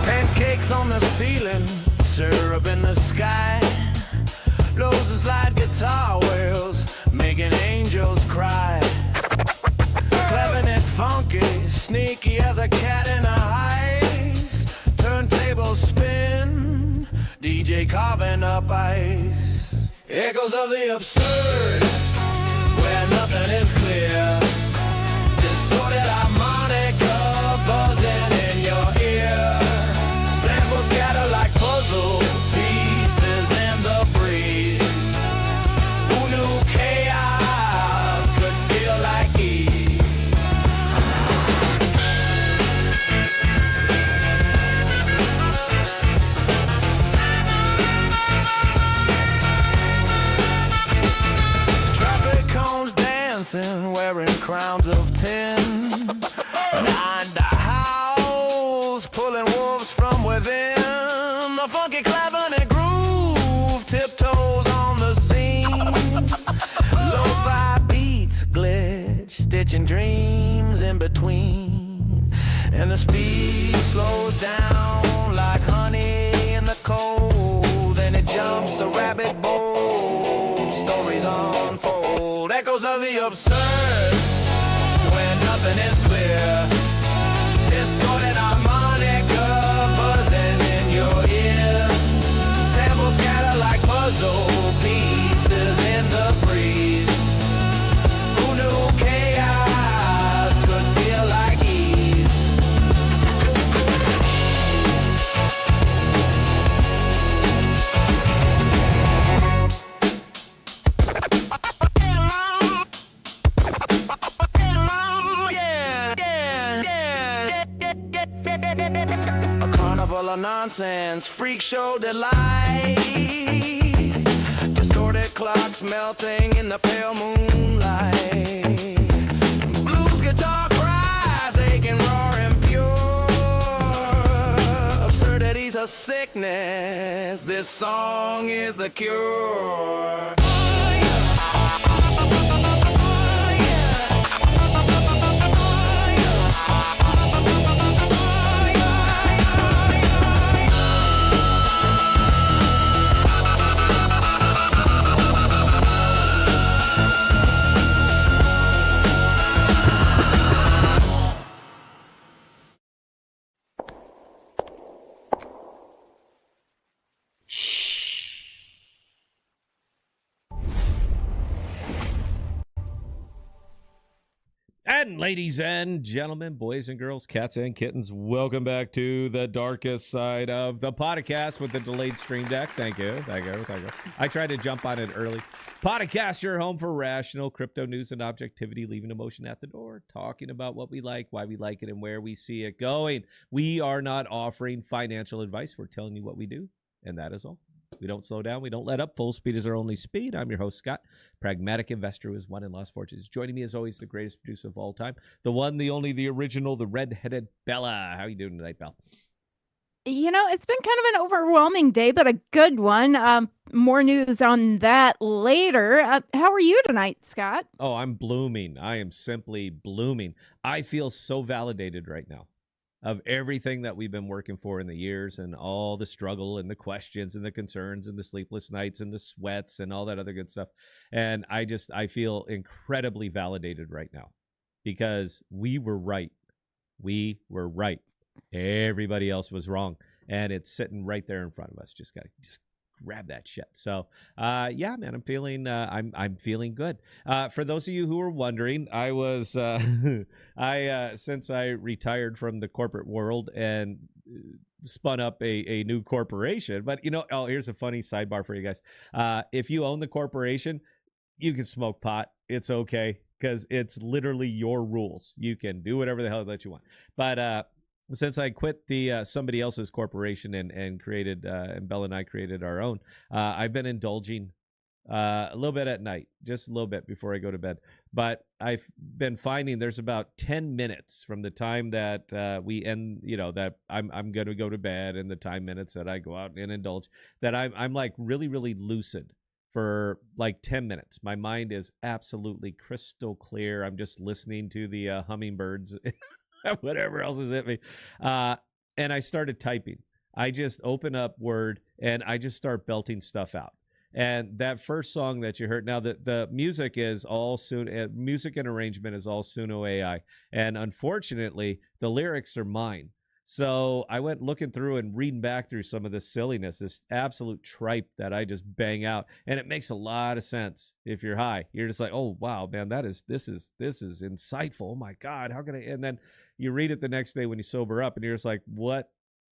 Pancakes on the ceiling, syrup in the sky, roses like guitar wheels, making angels cry. Clapping it funky, sneaky as a cat in a heist. Turntable spin, DJ carving up ice. Echoes of the absurd, where nothing is clear. Distorted harmonica buzzing in your ear. Samples scatter like puzzle pieces in the breeze. Who knew chaos could feel like ease? Traffic cones dancing, wearing crowns of tin. Behind the house, pulling wolves from within. A funky clavinet groove, tiptoes on the scene. Lo-fi beats glitch, stitching dreams in between. And the speed slows down like honey in the cold. And it jumps a rabbit bold, stories unfold. Echoes of the absurd, when nothing is clear. Distorted harmonica buzzing in your ear. Samples scatter like puzzle pieces in the breeze. Who knew chaos could feel like ease? A carnival of nonsense, freak show delight. Distorted clocks melting in the pale moonlight. Blues guitar cries, aching, roaring pure. Absurdity's a sickness, this song is the cure. And ladies and gentlemen, boys and girls, cats and kittens, welcome back to the darkest side of the podcast with the delayed stream deck. Thank you. I tried to jump on it early. Podcast, your home for rational crypto news and objectivity, leaving emotion at the door, talking about what we like, why we like it, and where we see it going. We are not offering financial advice. We're telling you what we do, and that is all. We don't slow down. We don't let up. Full speed is our only speed. I'm your host, Scott, pragmatic investor who has won and lost fortunes. Joining me, as always, the greatest producer of all time, the one, the only, the original, the red-headed Bella. How are you doing tonight, Belle? You know, it's been kind of an overwhelming day, but a good one. More news on that later. How are you tonight, Scott? Oh, I'm blooming. I am simply blooming. I feel so validated right now of everything that we've been working for in the years and all the struggle and the questions and the concerns and the sleepless nights and the sweats and all that other good stuff. And I feel incredibly validated right now because we were right. We were right. Everybody else was wrong. And it's sitting right there in front of us. Just grab that shit. So, yeah, man, I'm feeling good. For those of you who are wondering, I was, since I retired from the corporate world and spun up a new corporation, but here's a funny sidebar for you guys. If you own the corporation, you can smoke pot. It's okay. Because it's literally your rules. You can do whatever the hell that you want. But since I quit the somebody else's corporation and created and Bella and I created our own, I've been indulging a little bit at night, just a little bit before I go to bed. But I've been finding there's about 10 minutes from the time that we end, that I'm going to go to bed, and the time minutes that I go out and indulge, that I'm like really, really lucid for like 10 minutes. My mind is absolutely crystal clear. I'm just listening to the hummingbirds, whatever else is at me. And I started typing. I just open up Word and I just start belting stuff out. And that first song that you heard, now the music is all music and arrangement is all Suno AI, and unfortunately the lyrics are mine. So I went looking through and reading back through some of this silliness, this absolute tripe that I just bang out, and it makes a lot of sense. If you're high, you're just like, oh wow, man, this is insightful. Oh my God, how can I? And then you read it the next day when you sober up, and you're just like, what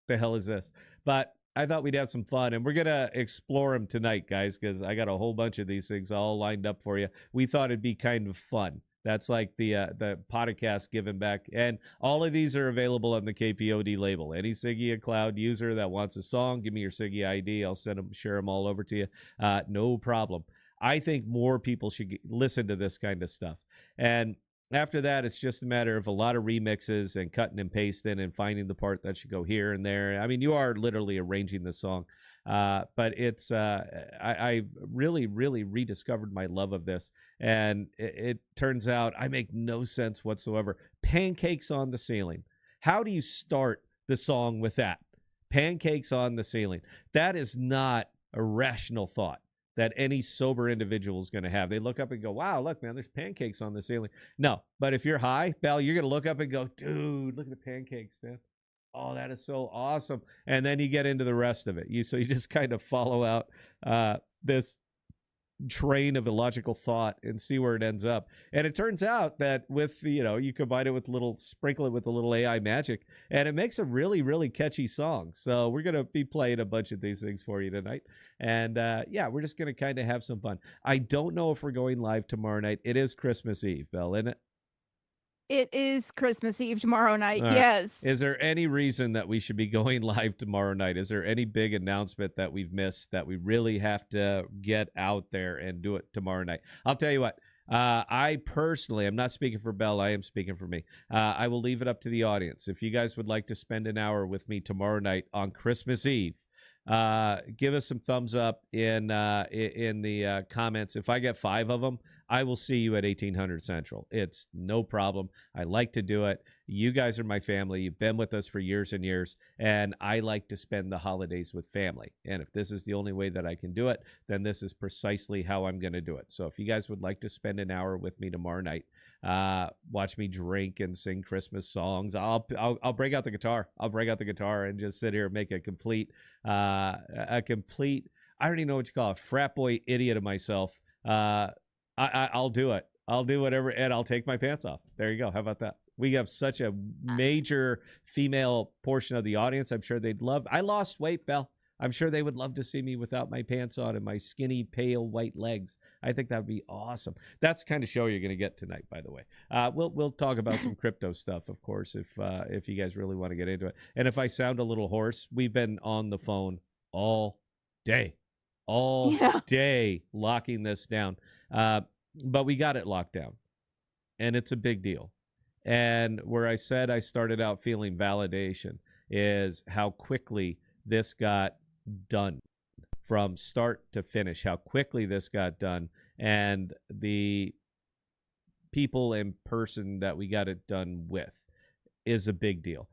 the hell is this? But I thought we'd have some fun, and we're going to explore them tonight, guys, because I got a whole bunch of these things all lined up for you. We thought it'd be kind of fun. That's like the podcast giving back. And all of these are available on the KPOD label. Any Sigea Cloud user that wants a song, give me your Sigea ID. I'll share them all over to you. No problem. I think more people should listen to this kind of stuff. And after that, it's just a matter of a lot of remixes and cutting and pasting and finding the part that should go here and there. I mean, you are literally arranging the song, but it's I really, really rediscovered my love of this, and it turns out I make no sense whatsoever. Pancakes on the ceiling. How do you start the song with that? Pancakes on the ceiling. That is not a rational thought that any sober individual is going to have. They look up and go, wow, look, man, there's pancakes on the ceiling. No, but if you're high, Bell, you're going to look up and go, dude, look at the pancakes, man. Oh, that is so awesome. And then you get into the rest of it. So you just kind of follow out this train of illogical thought and see where it ends up. And it turns out that with you combine it with sprinkle it with a little AI magic, and it makes a really, really catchy song. So we're going to be playing a bunch of these things for you tonight. And we're just going to kind of have some fun. I don't know if we're going live tomorrow night. It is Christmas Eve, Belle, isn't it? It is Christmas Eve tomorrow night. All right. Yes. Is there any reason that we should be going live tomorrow night? Is there any big announcement that we've missed that we really have to get out there and do it tomorrow night? I'll tell you what. I personally, I'm not speaking for Bell. I am speaking for me. I will leave it up to the audience. If you guys would like to spend an hour with me tomorrow night on Christmas Eve, give us some thumbs up in the comments. If I get 5 of them, I will see you at 1800 Central. It's no problem. I like to do it. You guys are my family. You've been with us for years and years, and I like to spend the holidays with family. And if this is the only way that I can do it, then this is precisely how I'm going to do it. So if you guys would like to spend an hour with me tomorrow night, watch me drink and sing Christmas songs, I'll break out the guitar. I'll break out the guitar and just sit here and make a complete, I don't even know what you call it, frat boy idiot of myself. I'll do it. I'll do whatever, and I'll take my pants off. There you go. How about that? We have such a major female portion of the audience. I'm sure they'd love. I lost weight, Belle. I'm sure they would love to see me without my pants on and my skinny, pale white legs. I think that would be awesome. That's the kind of show you're going to get tonight, by the way. We'll talk about some crypto stuff, of course, if you guys really want to get into it. And if I sound a little hoarse, we've been on the phone all day, locking this down. But we got it locked down, and it's a big deal. And where I said I started out feeling validation is how quickly this got done from start to finish, how quickly this got done, and the people in person that we got it done with is a big deal.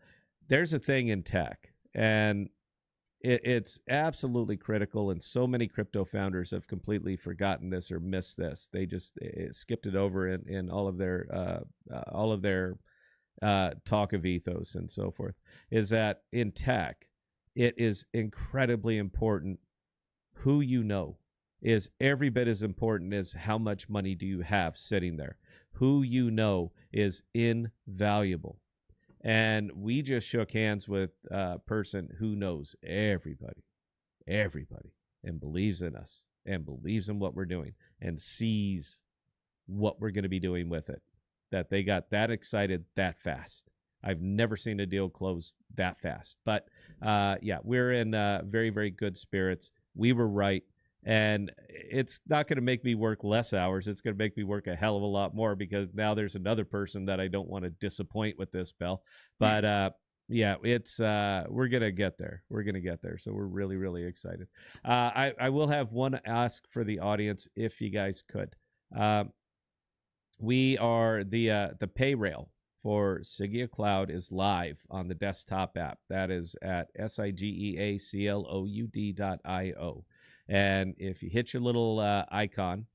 There's a thing in tech, and it's absolutely critical, and so many crypto founders have completely forgotten this or missed this. They just skipped it over in all of their talk of ethos and so forth, is that in tech, it is incredibly important who you know is every bit as important as how much money do you have sitting there. Who you know is invaluable. And we just shook hands with a person who knows everybody, and believes in us and believes in what we're doing and sees what we're going to be doing with it, that they got that excited that fast. I've never seen a deal close that fast. But yeah, we're in very, very good spirits. We were right. And it's not going to make me work less hours. It's going to make me work a hell of a lot more, because now there's another person that I don't want to disappoint with this, Bell. But yeah, it's we're going to get there. We're going to get there. So we're really, really excited. I will have one ask for the audience, if you guys could. We are the pay rail for Sigea Cloud is live on the desktop app. That is at sigeacloud.io. And if you hit your little icon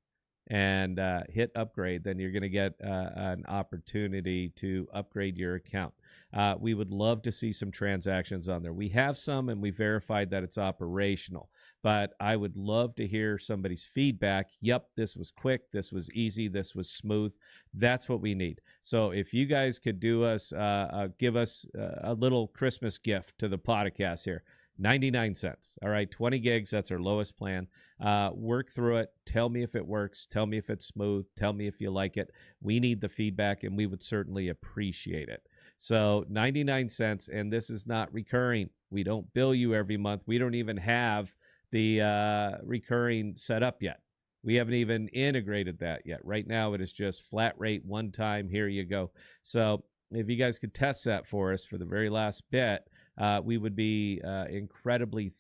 and hit upgrade, then you're going to get an opportunity to upgrade your account. We would love to see some transactions on there. We have some, and we verified that it's operational. But I would love to hear somebody's feedback. Yep, this was quick. This was easy. This was smooth. That's what we need. So if you guys could do us, give us a little Christmas gift to the podcast here. 99 cents. All right, 20 gigs. That's our lowest plan. Work through it. Tell me if it works. Tell me if it's smooth. Tell me if you like it. We need the feedback, and we would certainly appreciate it. So 99 cents, and this is not recurring. We don't bill you every month. We don't even have the recurring set up yet. We haven't even integrated that yet. Right now, it is just flat rate, one time. Here you go. So if you guys could test that for us for the very last bit, we would be incredibly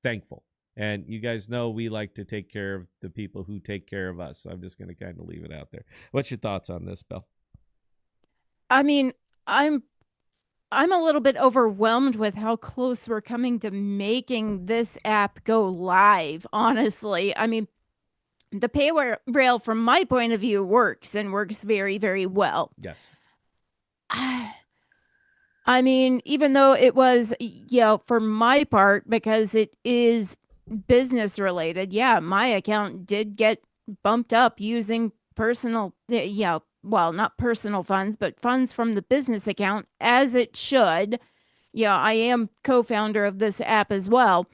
thankful. And you guys know we like to take care of the people who take care of us. So I'm just going to kind of leave it out there. What's your thoughts on this, Belle? I mean, I'm a little bit overwhelmed with how close we're coming to making this app go live, honestly. I mean, the pay rail from my point of view works, and works very, very well. Yes. I mean, even though it was, for my part, because it is business related, yeah, my account did get bumped up using personal, well, not personal funds, but funds from the business account, as it should. Yeah, I am co-founder of this app as well.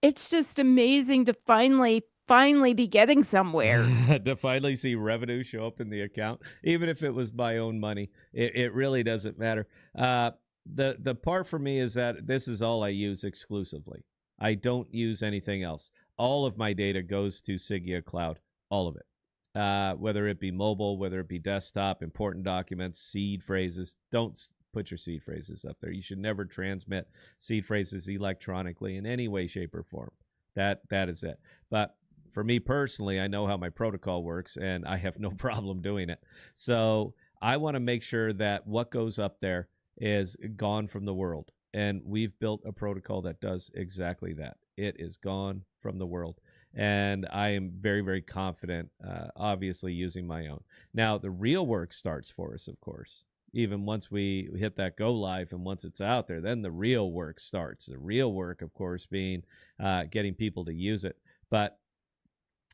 It's just amazing to finally be getting somewhere. To finally see revenue show up in the account, even if it was my own money. It really doesn't matter. The part for me is that this is all I use exclusively. I don't use anything else. All of my data goes to Sigea Cloud, all of it. Whether it be mobile, whether it be desktop, important documents, seed phrases. Don't put your seed phrases up there. You should never transmit seed phrases electronically in any way, shape, or form. That is it. But for me personally, I know how my protocol works, and I have no problem doing it. So I want to make sure that what goes up there is gone from the world. And we've built a protocol that does exactly that. It is gone from the world. And I am very, very confident, obviously, using my own. Now, the real work starts for us, of course. Even once we hit that go live and once it's out there, then the real work starts. The real work, of course, being getting people to use it. But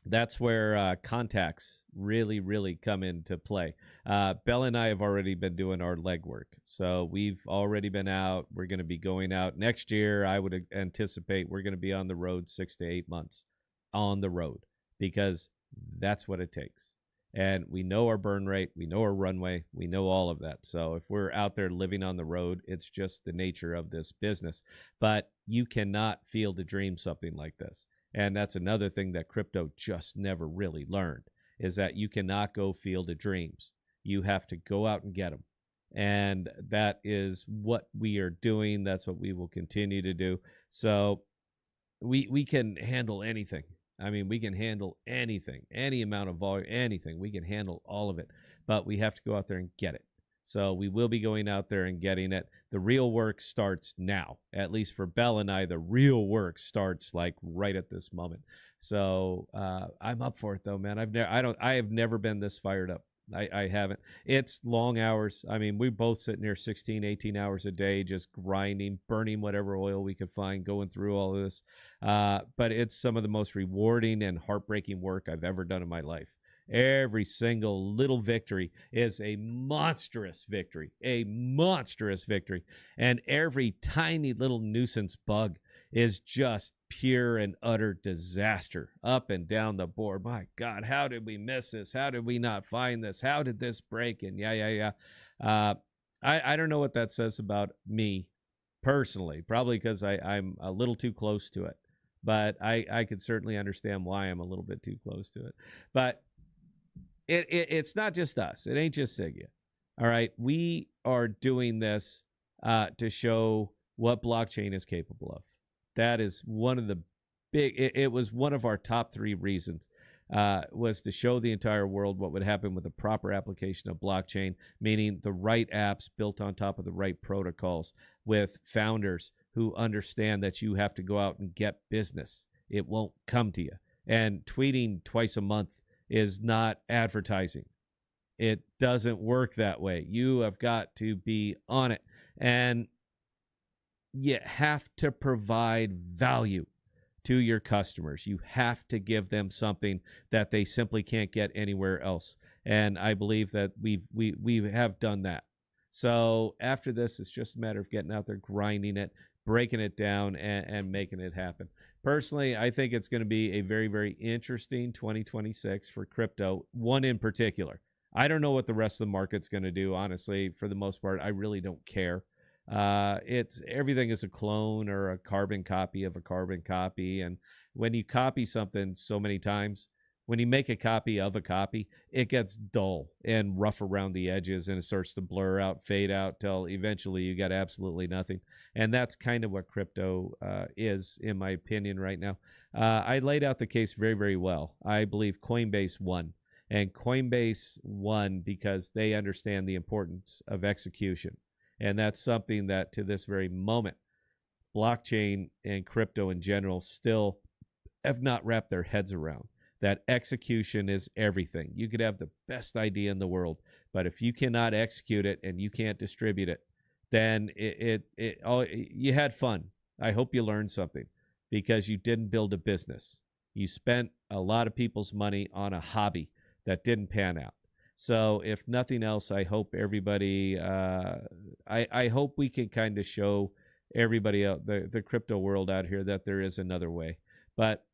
that's where contacts really, really come into play. Bella and I have already been doing our legwork. So we've already been out. We're going to be going out next year. I would anticipate we're going to be on the road 6 to 8 months on the road, because that's what it takes. And we know our burn rate. We know our runway. We know all of that. So if we're out there living on the road, it's just the nature of this business. But you cannot field a dream something like this. And that's another thing that crypto just never really learned, is that you cannot go field of dreams. You have to go out and get them. And that is what we are doing. That's what we will continue to do. So we can handle anything. I mean, we can handle anything, any amount of volume, anything. We can handle all of it. But we have to go out there and get it. So we will be going out there and getting it. The real work starts now. At least for Belle and I, the real work starts like right at this moment. So I'm up for it though, man. I have never been this fired up. I haven't. It's long hours. I mean, we're both sitting here 16, 18 hours a day, just grinding, burning whatever oil we could find, going through all of this. But it's some of the most rewarding and heartbreaking work I've ever done in my life. Every single little victory is a monstrous victory, And every tiny little nuisance bug is just pure and utter disaster up and down the board. My God, how did we miss this? How did we not find this? How did this break? And I don't know what that says about me personally, probably because I'm a little too close to it. But I could certainly understand why I'm a little bit too close to it. But it's not just us. It ain't just Sigea. All right. We are doing this to show what blockchain is capable of. That is one of the it was one of our top 3 reasons was to show the entire world what would happen with the proper application of blockchain, meaning the right apps built on top of the right protocols with founders who understand that you have to go out and get business. It won't come to you. And tweeting twice a month is not advertising. It doesn't work that way. You have got to be on it. And you have to provide value to your customers. You have to give them something that they simply can't get anywhere else. And I believe that we have done that. So after this, it's just a matter of getting out there, grinding it, breaking it down, and making it happen. Personally, I think it's going to be a very, very interesting 2026 for crypto, one in particular. I don't know what the rest of the market's going to do, honestly. For the most part, I really don't care. It's everything is a clone or a carbon copy of a carbon copy. And when you copy something so many times, when you make a copy of a copy, it gets dull and rough around the edges and it starts to blur out, fade out till eventually you got absolutely nothing. And that's kind of what crypto is, in my opinion, right now. I laid out the case very, very well. I believe Coinbase won. And Coinbase won because they understand the importance of execution. And that's something that to this very moment, blockchain and crypto in general still have not wrapped their heads around. That execution is everything. You could have the best idea in the world, but if you cannot execute it and you can't distribute it, then you had fun. I hope you learned something because you didn't build a business. You spent a lot of people's money on a hobby that didn't pan out. So if nothing else, I hope everybody, I hope we can kind of show everybody out, the crypto world out here, that there is another way. But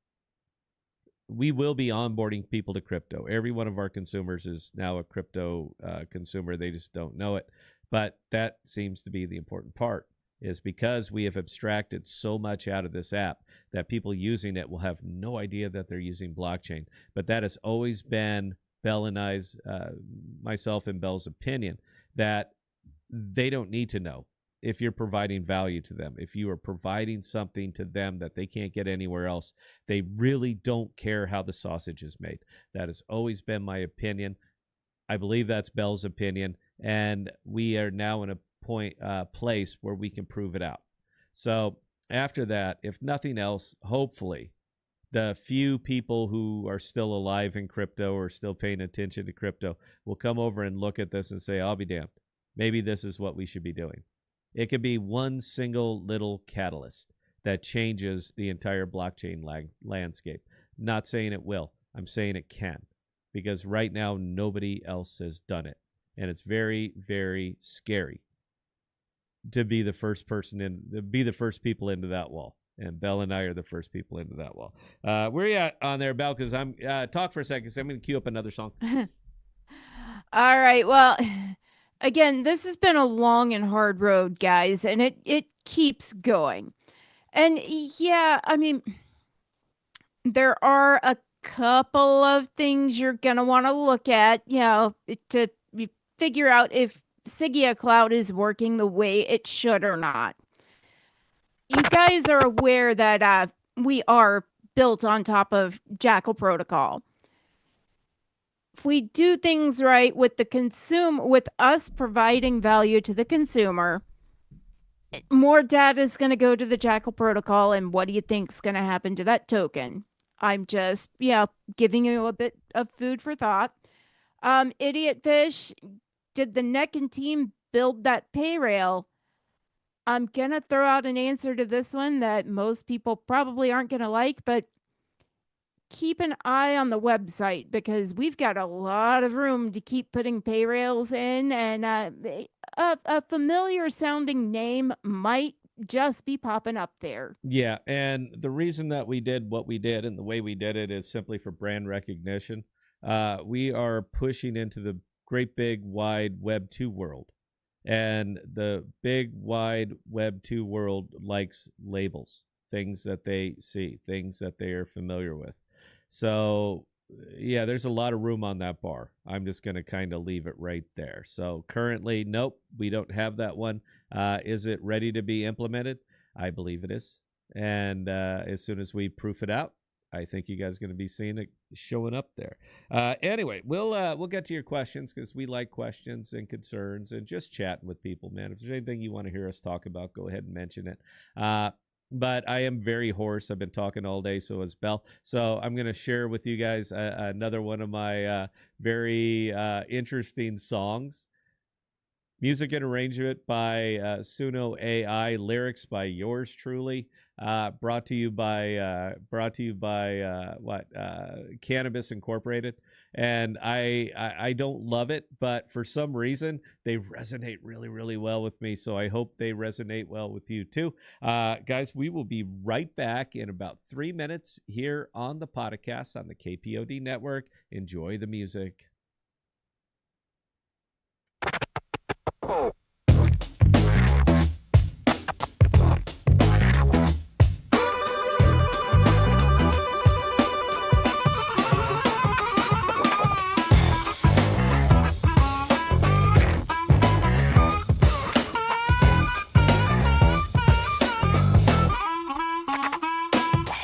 we will be onboarding people to crypto. Every one of our consumers is now a crypto consumer. They just don't know it. But that seems to be the important part, is because we have abstracted so much out of this app that people using it will have no idea that they're using blockchain. But that has always been Bell and I's, myself and Bell's opinion, that they don't need to know if you're providing value to them. If you are providing something to them that they can't get anywhere else, they really don't care how the sausage is made. That has always been my opinion. I believe that's Bell's opinion, and we are now in a place where we can prove it out. So after that, if nothing else, hopefully the few people who are still alive in crypto or still paying attention to crypto will come over and look at this and say, I'll be damned. Maybe this is what we should be doing. It could be one single little catalyst that changes the entire blockchain landscape. Not saying it will. I'm saying it can. Because right now, nobody else has done it. And it's very, very scary to be the first people into that wall. And Bell and I are the first people into that wall. Where are you at on there, Bell? Because I'm talk for a second. So I'm going to cue up another song. All right. Well, again, this has been a long and hard road, guys, and it keeps going. And yeah, I mean, there are a couple of things you're going to want to look at, to figure out if Sigea Cloud is working the way it should or not. You guys are aware that we are built on top of Jackal Protocol. If we do things right with with us providing value to the consumer, more data is going to go to the Jackal Protocol. And what do you think is going to happen to that token? I'm just, giving you a bit of food for thought. Idiot Fish, did the Neck and team build that pay rail? I'm going to throw out an answer to this one that most people probably aren't going to like, but keep an eye on the website because we've got a lot of room to keep putting pay rails in, and a familiar sounding name might just be popping up there. Yeah, and the reason that we did what we did and the way we did it is simply for brand recognition. We are pushing into the great big wide Web 2 world. And the big, wide Web 2 world likes labels, things that they see, things that they are familiar with. So, yeah, there's a lot of room on that bar. I'm just going to kind of leave it right there. So, currently, nope, we don't have that one. Is it ready to be implemented? I believe it is. And as soon as we proof it out, I think you guys are going to be seeing it showing up there. Anyway, we'll get to your questions because we like questions and concerns and just chatting with people, man. If there's anything you want to hear us talk about, go ahead and mention it. But I am very hoarse. I've been talking all day, so is Bell. So I'm going to share with you guys another one of my very interesting songs. Music and arrangement by Suno AI, lyrics by yours truly. Brought to you by Cannabis Incorporated. And I don't love it, but for some reason they resonate really, really well with me. So I hope they resonate well with you too. Guys, we will be right back in about 3 minutes here on the podcast on the KPOD network. Enjoy the music.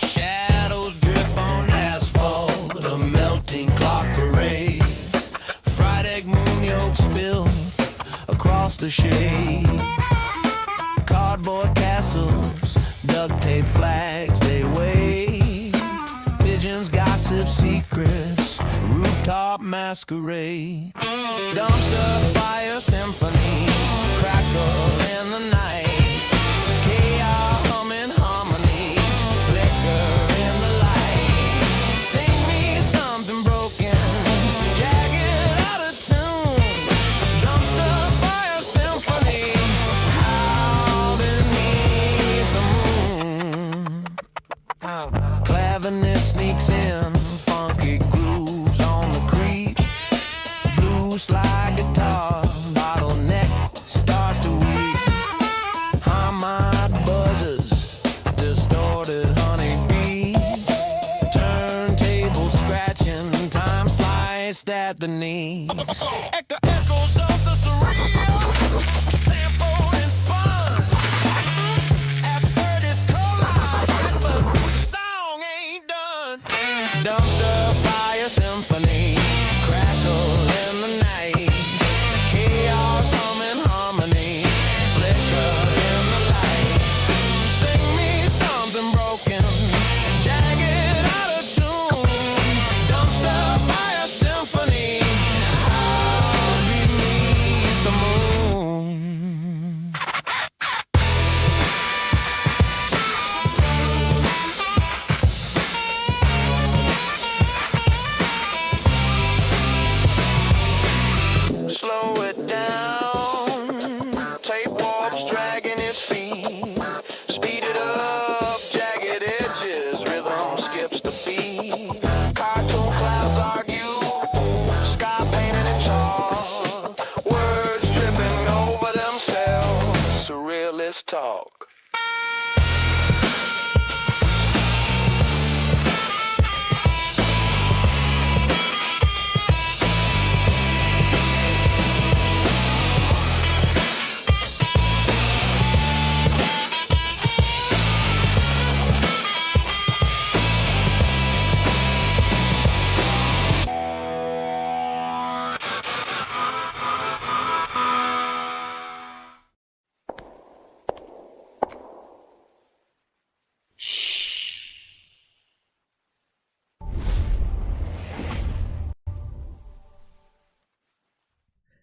Shadows drip on asphalt, a melting clock parade. Fried egg moon yolk spill across the shade. Cardboard castles, duct tape flags, they wave. Pigeons gossip secrets, rooftop masquerade. Dumpster fire symphony, crackle in the night. Chaos humming harmony, flicker in the light. Sing me something broken, jagged out of tune. Dumpster fire symphony, how beneath the moon. Clavinet sneaks in, funky grooves on the creep. Blue slide guitar, bottleneck starts to weep. Hammered buzzes, distorted honeybees. Turntable scratching, time sliced at the knees. Echoes of the surreal, sampled and spun. Absurdist collage, but the song ain't done. Dumpster fire symphony, crackle in the night. Chaos humming harmony, flicker in the light. Sing me something broken, jagged out of tune. Dumpster fire symphony, out beneath the moon. Slow it down, tape warps dragging its feet. Speed it up, jagged edges, rhythm skips the beat. Cartoon clouds argue, sky painted in chalk. Words tripping over themselves, surrealist talk.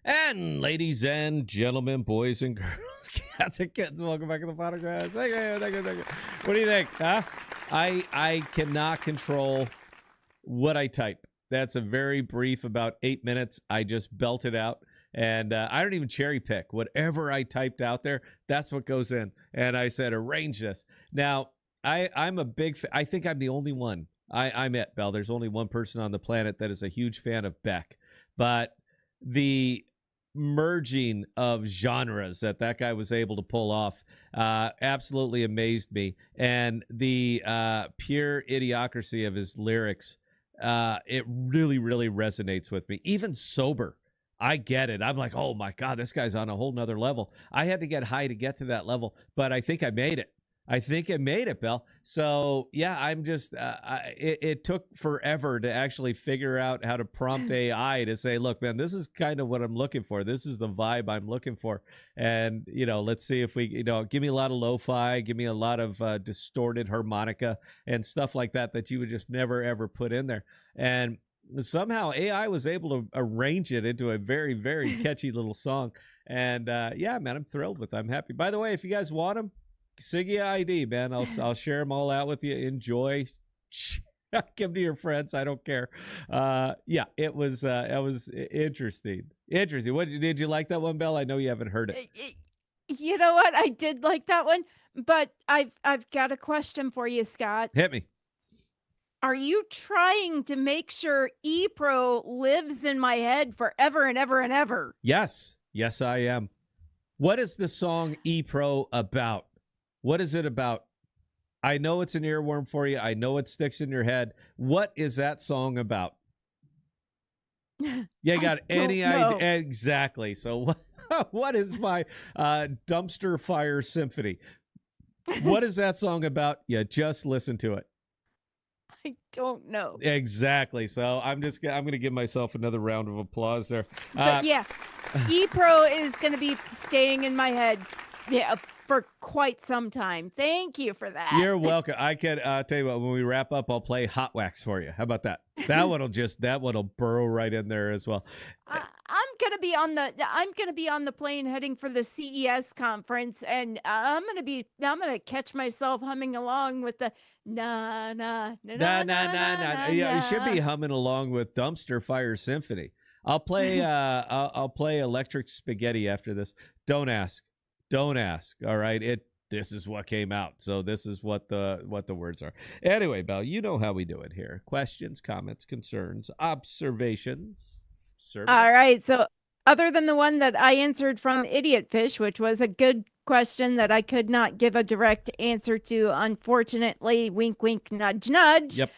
And ladies and gentlemen, boys and girls, cats and kittens, welcome back to the podcast. Thank you. What do you think? Huh? I cannot control what I type. That's a very brief, about 8 minutes. I just belt it out. And I don't even cherry pick. Whatever I typed out there, that's what goes in. And I said, arrange this. Now, I'm a big I think I'm the only one. I'm it, Bell. There's only one person on the planet that is a huge fan of Beck. But the merging of genres that guy was able to pull off absolutely amazed me. And the pure idiocracy of his lyrics, it really, really resonates with me. Even sober, I get it. I'm like, oh my God, this guy's on a whole nother level. I had to get high to get to that level, but I think I made it. I think I made it, Bell. So yeah, I'm just, it took forever to actually figure out how to prompt AI to say, look, man, this is kind of what I'm looking for. This is the vibe I'm looking for. And, let's see if we, give me a lot of lo-fi, give me a lot of distorted harmonica and stuff like that you would just never, ever put in there. And somehow AI was able to arrange it into a very, very catchy little song. And yeah, man, I'm thrilled with it. I'm happy. By the way, if you guys want them, Sigea ID, man. I'll share them all out with you. Enjoy. Give them to your friends. I don't care. Yeah, it was interesting. Interesting. What did you like that one, Belle? I know you haven't heard it. You know what? I did like that one, but I've got a question for you, Scott. Hit me. Are you trying to make sure ePro lives in my head forever and ever and ever? Yes. Yes, I am. What is the song ePro about? What is it about? I know it's an earworm for you. I know it sticks in your head. What is that song about? You got any idea? Exactly. So what is my dumpster fire symphony? What is that song about? Yeah, just listen to it. I don't know. Exactly. So I'm going to give myself another round of applause there. But yeah, ePro is going to be staying in my head. Yeah, for quite some time. Thank you for that. You're welcome. I can tell you what, when we wrap up, I'll play Hot Wax for you. How about that? That one'll burrow right in there as well. I'm gonna be on the plane heading for the CES conference, and I'm gonna catch myself humming along with the na na na na na na. Yeah, you should be humming along with Dumpster Fire Symphony. I'll play I'll play Electric Spaghetti after this. Don't ask. Don't ask. All right. This is what came out. So this is what the words are. Anyway, Belle, you know how we do it here. Questions, comments, concerns, observations. All right. So other than the one that I answered from Idiot Fish, which was a good question that I could not give a direct answer to, unfortunately, wink, wink, nudge, nudge. Yep.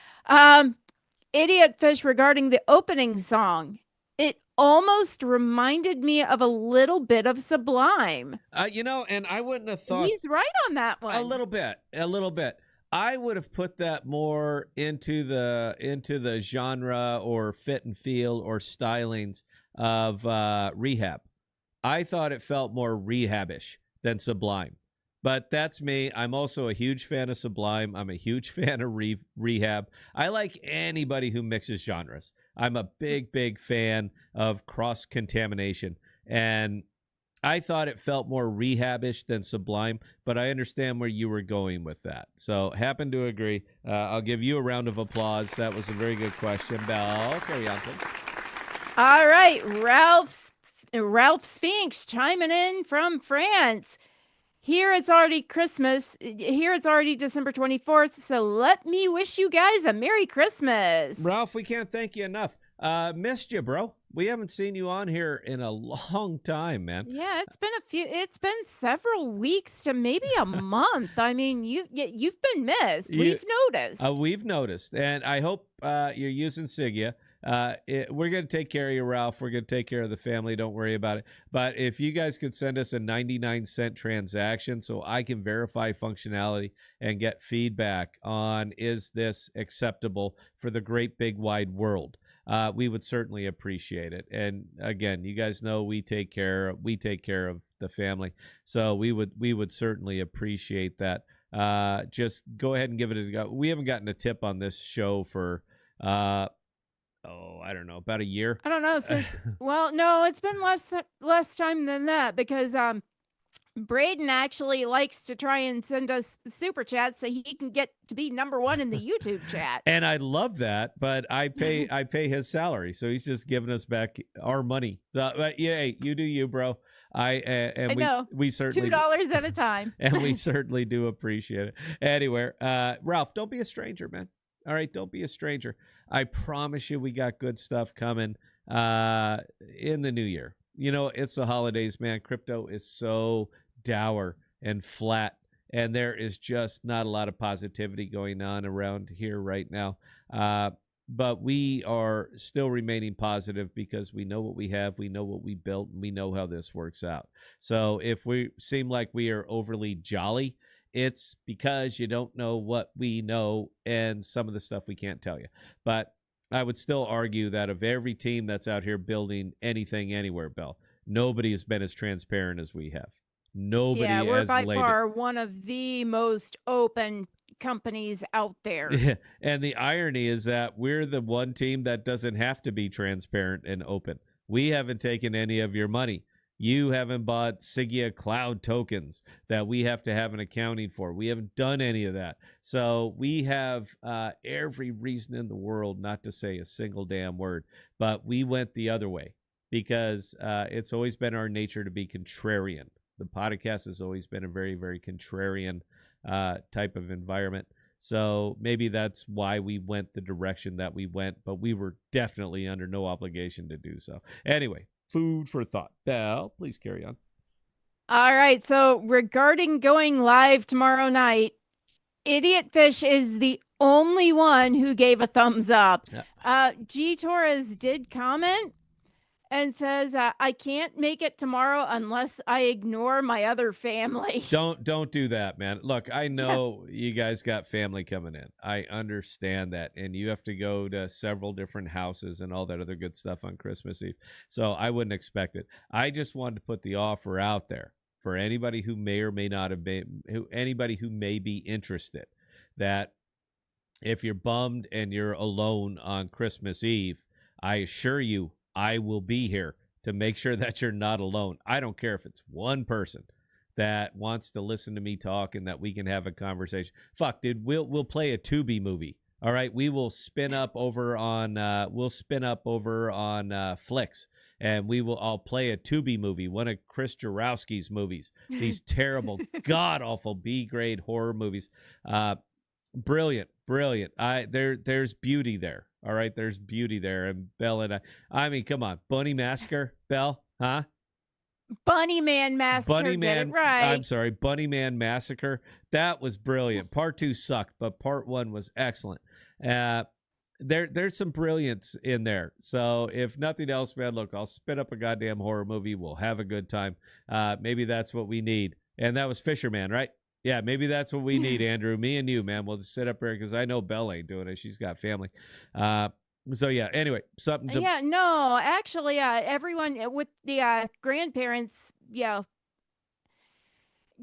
Idiot Fish regarding the opening song. It almost reminded me of a little bit of Sublime. And I wouldn't have thought he's right on that one. A little bit. I would have put that more into the genre or fit and feel or stylings of Rehab. I thought it felt more Rehab-ish than Sublime. But that's me. I'm also a huge fan of Sublime. I'm a huge fan of Rehab. I like anybody who mixes genres. I'm a big, big fan of cross-contamination. And I thought it felt more Rehab-ish than Sublime, but I understand where you were going with that. So happen to agree. I'll give you a round of applause. That was a very good question. Belle, carry on, please. All right. Ralph Sphinx chiming in from France. Here it's already Christmas. Here it's already December 24th. So let me wish you guys a Merry Christmas. Ralph, we can't thank you enough. Missed you, bro. We haven't seen you on here in a long time, man. Yeah, it's been several weeks to maybe a month. I mean, you've been missed. We've noticed. We've noticed. And I hope you're using Sigea. We're going to take care of you, Ralph. We're going to take care of the family. Don't worry about it. But if you guys could send us a 99-cent transaction so I can verify functionality and get feedback on, is this acceptable for the great big wide world? We would certainly appreciate it. And again, you guys know we take care of the family. So we would certainly appreciate that. Just go ahead and give it a go. We haven't gotten a tip on this show for I don't know, about a year. I don't know since. Well, no, it's been less time than that because Braden actually likes to try and send us super chats so he can get to be number one in the YouTube chat. And I love that, but I pay his salary, so he's just giving us back our money. So, but yeah, hey, you do you, bro. I know. We certainly $2 at a time, and we certainly do appreciate it. Anyway, Ralph, don't be a stranger, man. All right, don't be a stranger. I promise you we got good stuff coming in the new year. it's the holidays, man. Crypto is so dour and flat, and there is just not a lot of positivity going on around here right now. But we are still remaining positive because we know what we have, we know what we built, and we know how this works out. So if we seem like we are overly jolly, it's because you don't know what we know and some of the stuff we can't tell you. But I would still argue that of every team that's out here building anything anywhere, Bell, nobody has been as transparent as we have. Nobody Yeah, we're has by laid far one of the most open companies out there. it. And the irony is that we're the one team that doesn't have to be transparent and open. We haven't taken any of your money. You haven't bought Sigea cloud tokens that we have to have an accounting for. We haven't done any of that. So we have every reason in the world not to say a single damn word. But we went the other way because it's always been our nature to be contrarian. The podcast has always been a very, very contrarian type of environment. So maybe that's why we went the direction that we went, but we were definitely under no obligation to do so. Anyway, food for thought. Belle, please carry on. All right. So regarding going live tomorrow night, Idiot Fish is the only one who gave a thumbs up. G Torres did comment and says, I can't make it tomorrow unless I ignore my other family. Don't do that, man. Look, I know you guys got family coming in. I understand that. And you have to go to several different houses and all that other good stuff on Christmas Eve. So I wouldn't expect it. I just wanted to put the offer out there for anybody who may or may not have been, anybody who may be interested, that if you're bummed and you're alone on Christmas Eve, I assure you, I will be here to make sure that you're not alone. I don't care if it's one person that wants to listen to me talk and that we can have a conversation. Fuck, dude, we'll play a Tubi movie. All right, we will spin up over on Flicks, and I'll play a Tubi movie, one of Chris Jarowski's movies. These terrible, god awful B-grade horror movies. Brilliant. There's beauty there. All right, there's beauty there. And Belle and I mean, come on, Bunny Massacre, Belle, huh? Bunny Man Massacre, get it right. I'm sorry, Bunny Man Massacre. That was brilliant. Part 2 sucked, but part 1 was excellent. There's some brilliance in there. So if nothing else, man, look, I'll spin up a goddamn horror movie. We'll have a good time. Maybe that's what we need. And that was Fisherman, right? Yeah, maybe that's what we need, Andrew. Me and you, man. We'll just sit up here because I know Belle ain't doing it. She's got family. So, yeah, anyway, something to... Yeah, no, actually, everyone with the grandparents,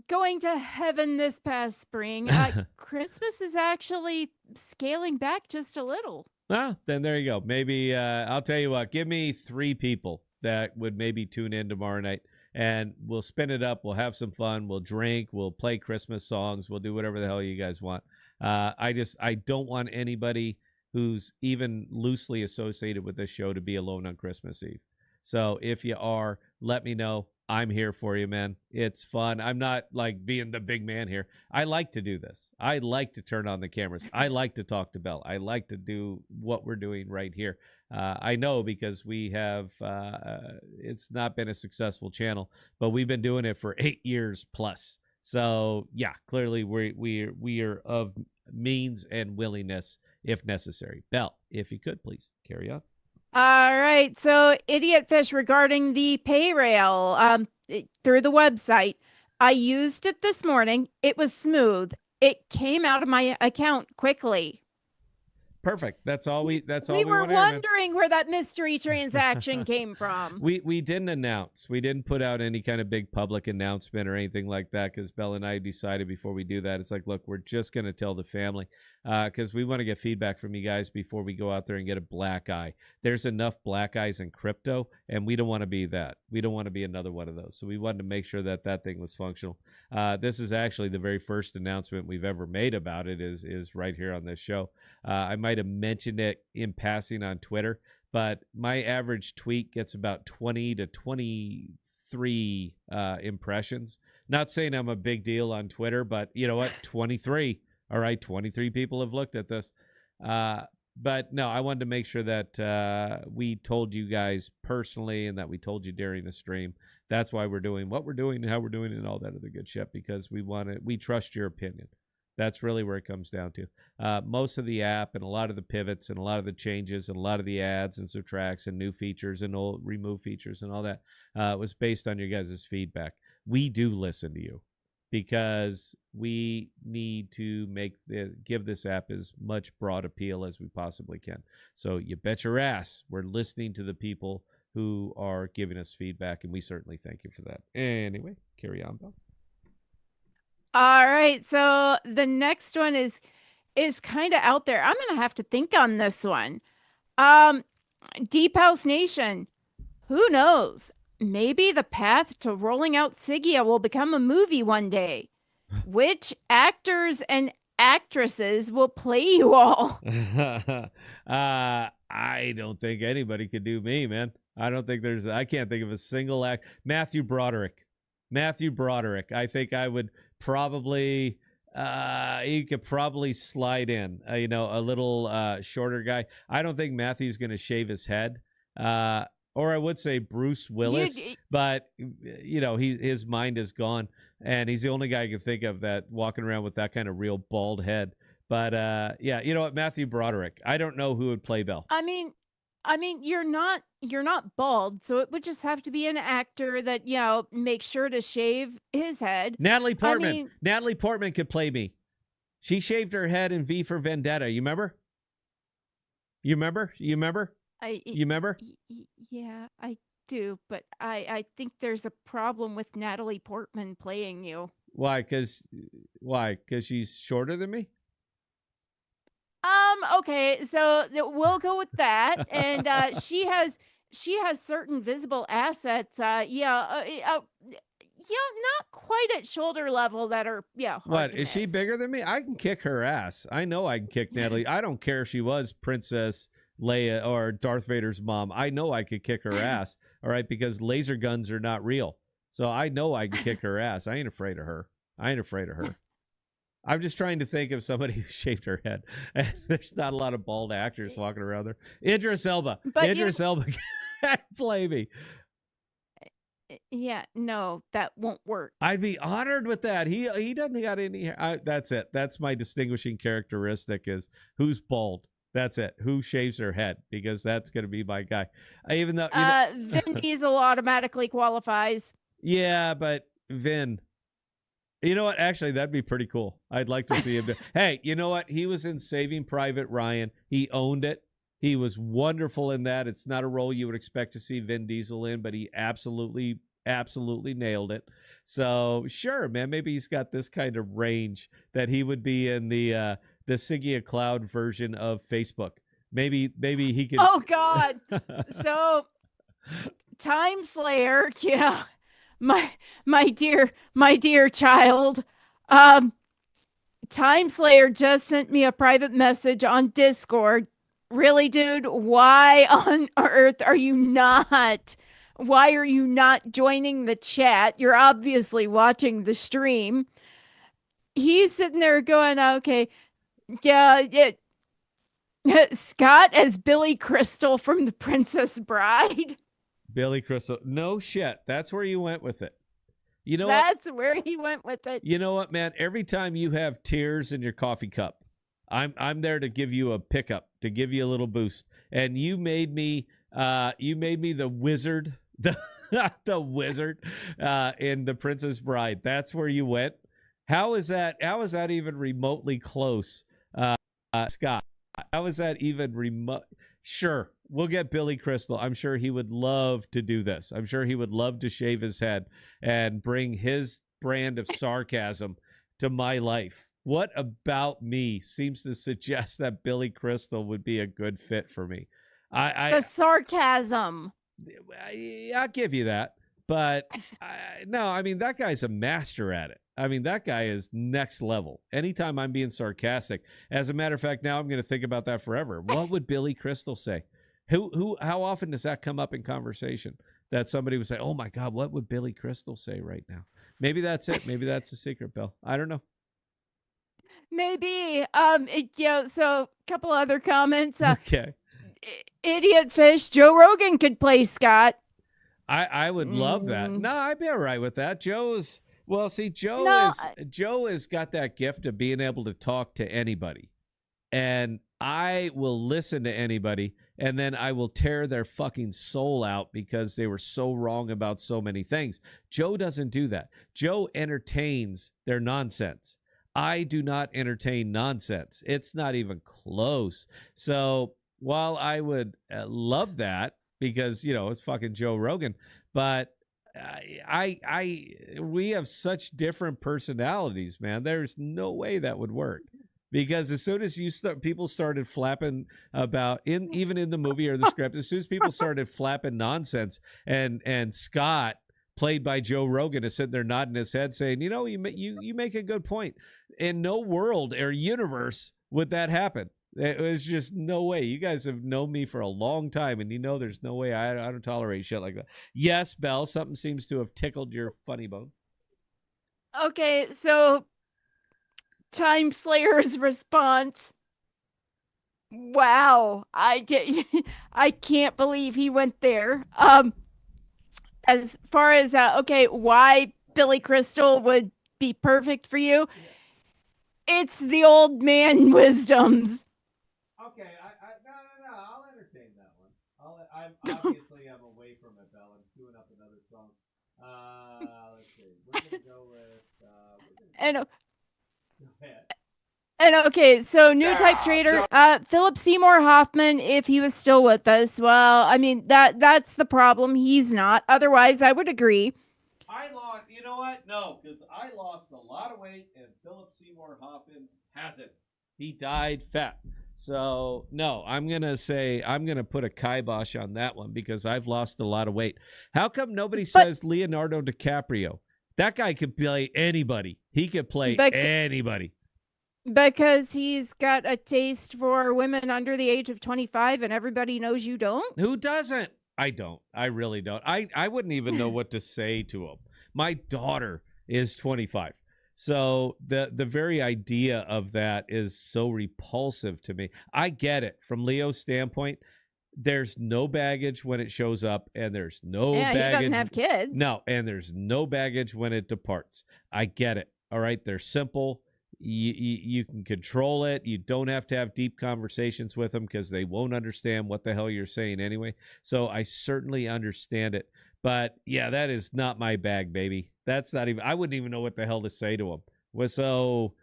going to heaven this past spring, Christmas is actually scaling back just a little. Well, then there you go. Maybe I'll tell you what, give me 3 people that would maybe tune in tomorrow night. And we'll spin it up. We'll have some fun. We'll drink. We'll play Christmas songs. We'll do whatever the hell you guys want. I don't want anybody who's even loosely associated with this show to be alone on Christmas Eve. So if you are, let me know. I'm here for you, man. It's fun. I'm not like being the big man here. I like to do this. I like to turn on the cameras. I like to talk to Belle. I like to do what we're doing right here. I know because we have, it's not been a successful channel, but we've been doing it for 8 years plus. So yeah, clearly we are of means and willingness if necessary. Belle, if you could please carry on. All right. So Idiot Fish, regarding the pay rail through the website, I used it this morning. It was smooth. It came out of my account quickly. Perfect. That's all we We were wondering where that mystery transaction came from. We didn't announce. We didn't put out any kind of big public announcement or anything like that because Belle and I decided before we do that, it's like, look, we're just going to tell the family because we want to get feedback from you guys before we go out there and get a black eye. There's enough black eyes in crypto, and we don't want to be that. We don't want to be another one of those. So we wanted to make sure that that thing was functional. This is actually the very first announcement we've ever made about it is right here on this show. I might have mentioned it in passing on Twitter, but my average tweet gets about 20 to 23 impressions. Not saying I'm a big deal on Twitter, but you know what? 23. All right, 23 people have looked at this. But no, I wanted to make sure that we told you guys personally and that we told you during the stream. That's why we're doing what we're doing and how we're doing it and all that other good shit, because we trust your opinion. That's really where it comes down to. Most of the app and a lot of the pivots and a lot of the changes and a lot of the adds and subtracts and new features and old remove features and all that was based on your guys' feedback. We do listen to you because we need to give this app as much broad appeal as we possibly can. So you bet your ass we're listening to the people who are giving us feedback, and we certainly thank you for that. Anyway, carry on, Bill. All right. So the next one is kind of out there. I'm gonna have to think on this one. Deep House Nation. Who knows? Maybe the path to rolling out Sigea will become a movie one day. Which actors and actresses will play you all? I don't think anybody could do me, man. I can't think of a single act. Matthew Broderick. I think I would probably, he could probably slide in, a little shorter guy. I don't think Matthew's going to shave his head. Or I would say Bruce Willis, but his mind is gone, and he's the only guy I can think of that walking around with that kind of real bald head. But yeah, you know what, Matthew Broderick. I don't know who would play Bell. I mean, you're not bald, so it would just have to be an actor that makes sure to shave his head. Natalie Portman. Natalie Portman could play me. She shaved her head in V for Vendetta. You remember? You remember? Yeah, I do, but I think there's a problem with Natalie Portman playing you. Why? Because she's shorter than me? Okay, so we'll go with that. And she has certain visible assets. Not quite at shoulder level that are hard What, to is she miss. bigger than me? I can kick her ass. I know I can kick Natalie. I don't care if she was Princess Leia or Darth Vader's mom. I know I could kick her ass. All right, because laser guns are not real. So I know I can kick her ass. I ain't afraid of her. I'm just trying to think of somebody who shaved her head. And there's not a lot of bald actors walking around there. Idris Elba. Elba can play me. Yeah, no, that won't work. I'd be honored with that. He doesn't got any hair. That's it. That's my distinguishing characteristic is who's bald. That's it. Who shaves their head? Because that's going to be my guy. Even though Vin Diesel automatically qualifies. Yeah, but Vin. You know what? Actually, that'd be pretty cool. I'd like to see him. Hey, you know what? He was in Saving Private Ryan. He owned it. He was wonderful in that. It's not a role you would expect to see Vin Diesel in, but he absolutely nailed it. So sure, man, maybe he's got this kind of range that he would be in the Sigea Cloud version of Facebook. Maybe he could. Oh God! So, Time Slayer, my dear child, Time Slayer just sent me a private message on Discord. Really, dude? Why on earth are you not? Why are you not joining the chat? You're obviously watching the stream. He's sitting there going, okay, yeah. Scott as Billy Crystal from The Princess Bride. Billy Crystal. No shit. That's where you went with it. You know That's where he went with it. You know what, man? Every time you have tears in your coffee cup, I'm there to give you a pickup, to give you a little boost. And you made me the wizard, the wizard in The Princess Bride. That's where you went. How is that even remotely close, Scott? How is that even remote? Sure, we'll get Billy Crystal. I'm sure he would love to do this. I'm sure he would love to shave his head and bring his brand of sarcasm to my life. What about me seems to suggest that Billy Crystal would be a good fit for me? The sarcasm. I'll give you that. But no, I mean, that guy's a master at it. I mean, that guy is next level. Anytime I'm being sarcastic. As a matter of fact, now I'm going to think about that forever. What would Billy Crystal say? How often does that come up in conversation? That somebody would say, oh my God, what would Billy Crystal say right now? Maybe that's it. Maybe that's the secret, Bill. I don't know. Maybe. So a couple other comments. Okay. Idiot fish. Joe Rogan could play Scott. I would love that. Mm, No, I'd be all right with that. no, Joe has got that gift of being able to talk to anybody. And I will listen to anybody, and then I will tear their fucking soul out because they were so wrong about so many things. Joe doesn't do that. Joe entertains their nonsense. I do not entertain nonsense. It's not even close. So while I would love that because, it's fucking Joe Rogan, but we have such different personalities, man. There's no way that would work. Because as soon as people started flapping about even in the movie or the script, as soon as people started flapping nonsense, and Scott, played by Joe Rogan, is sitting there nodding his head, saying, you make a good point. In no world or universe would that happen. It was just no way. You guys have known me for a long time, and there's no way I don't tolerate shit like that. Yes, Belle, something seems to have tickled your funny bone. Okay, so Time Slayer's response. Wow, I can't believe he went there. As far as why Billy Crystal would be perfect for you, it's the old man wisdoms. Okay, no, I'll entertain that one. I'm away from it, Belle. I'm queuing up another song. Let's see. We're gonna go with. And Go ahead. And okay, so new type trader, Philip Seymour Hoffman, if he was still with us. Well, I mean that's the problem. He's not. Otherwise, I would agree. I lost. You know what? No, because I lost a lot of weight, and Philip Seymour Hoffman hasn't. He died fat. So no, I'm gonna put a kibosh on that one because I've lost a lot of weight. How come nobody says Leonardo DiCaprio? That guy could play anybody. He could play anybody. Because he's got a taste for women under the age of 25, and everybody knows you don't. Who doesn't? I don't. I really don't. I wouldn't even know what to say to him. My daughter is 25. So the very idea of that is so repulsive to me. I get it. From Leo's standpoint, there's no baggage when it shows up, and there's no baggage. He doesn't have kids. No, and there's no baggage when it departs. I get it. All right, they're simple. You can control it. You don't have to have deep conversations with them because they won't understand what the hell you're saying anyway. So I certainly understand it. But yeah, that is not my bag, baby. That's not even, I wouldn't even know what the hell to say to them. So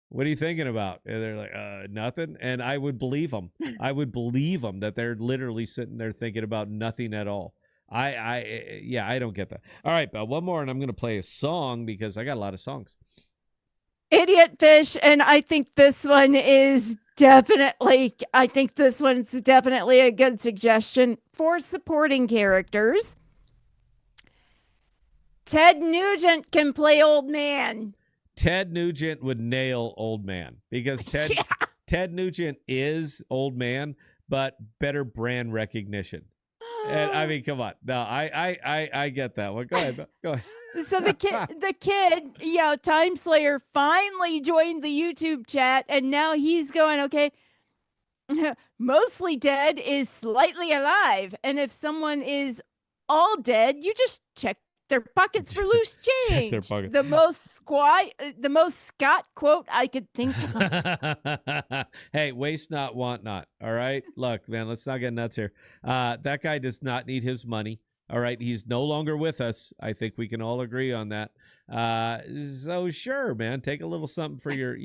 what are you thinking about? And they're like, nothing. And I would believe them. I would believe them that they're literally sitting there thinking about nothing at all. I don't get that. All right, Belle, one more, and I'm going to play a song because I got a lot of songs. Idiot fish, and I think this one's definitely a good suggestion for supporting characters. Ted Nugent can play old man. Ted Nugent would nail old man because Ted Nugent is old man, but better brand recognition. And I mean, come on. No, I get that one. Go ahead. Go ahead. So the kid, Time Slayer finally joined the YouTube chat, and now he's going, okay, mostly dead is slightly alive. And if someone is all dead, you just check their pockets for loose change. The most Scott quote I could think of. Hey, waste not, want not. All right. Look, man, let's not get nuts here. That guy does not need his money. All right, he's no longer with us. I think we can all agree on that. So sure, man, take a little something for your,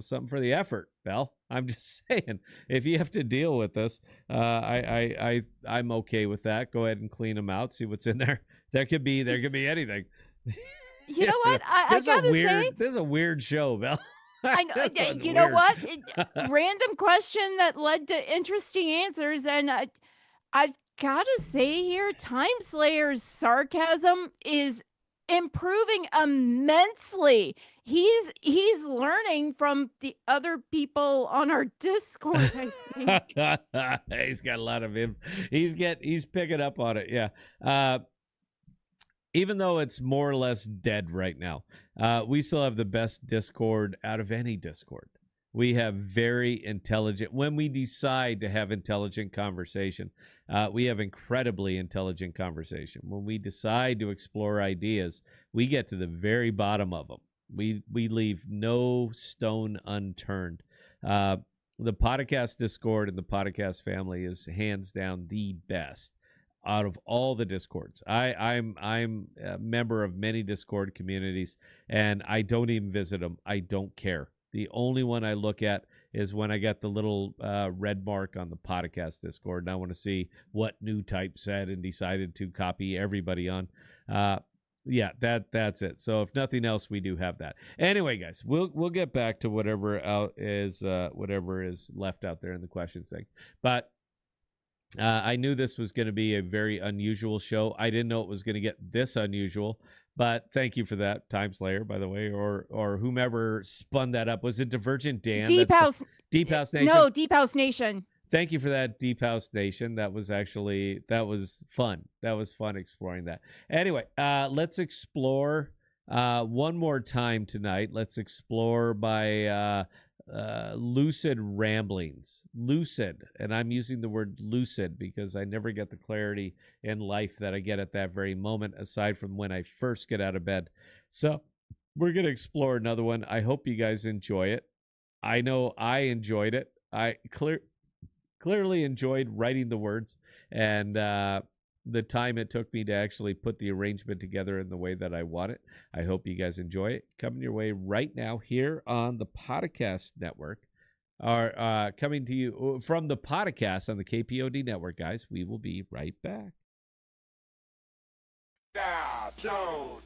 something for the effort, Belle. I'm just saying, if you have to deal with this, I'm okay with that. Go ahead and clean them out. See what's in there. There could be anything. You know what? I gotta say, this is a weird show, Belle. I know. You know what? Random question that led to interesting answers, and I've gotta say here, Time Slayer's sarcasm is improving immensely. He's learning from the other people on our Discord, I think. He's got a lot of him. He's picking up on it. Yeah. even though it's more or less dead right now, we still have the best Discord out of any Discord. We have very intelligent, when we decide to have intelligent conversation, we have incredibly intelligent conversation. When we decide to explore ideas, we get to the very bottom of them. We leave no stone unturned. The podcast Discord and the podcast family is hands down the best out of all the Discords. I'm a member of many Discord communities, and I don't even visit them. I don't care. The only one I look at is when I got the little red mark on the podcast Discord, and I want to see what new type said and decided to copy everybody on. Yeah, that's it. So if nothing else, we do have that. Anyway, guys, we'll get back to whatever is left out there in the questions thing. But I knew this was going to be a very unusual show. I didn't know it was going to get this unusual. But thank you for that, Time Slayer, by the way, or whomever spun that up. Was it Divergent Dan? Deep House Nation. No, Deep House Nation. Thank you for that, Deep House Nation. That was fun. That was fun exploring that. Anyway, let's explore one more time tonight. Let's explore by lucid ramblings. Lucid, and I'm using the word lucid because I never get the clarity in life that I get at that very moment, aside from when I first get out of bed. So we're going to explore another one. I hope you guys enjoy it. I know I enjoyed it. I clearly enjoyed writing the words and the time it took me to actually put the arrangement together in the way that I want it. I hope you guys enjoy it. Coming your way right now here on the Podcast Network, are coming to you from the podcast on the KPOD Network, guys. We will be right back. Now, Joe.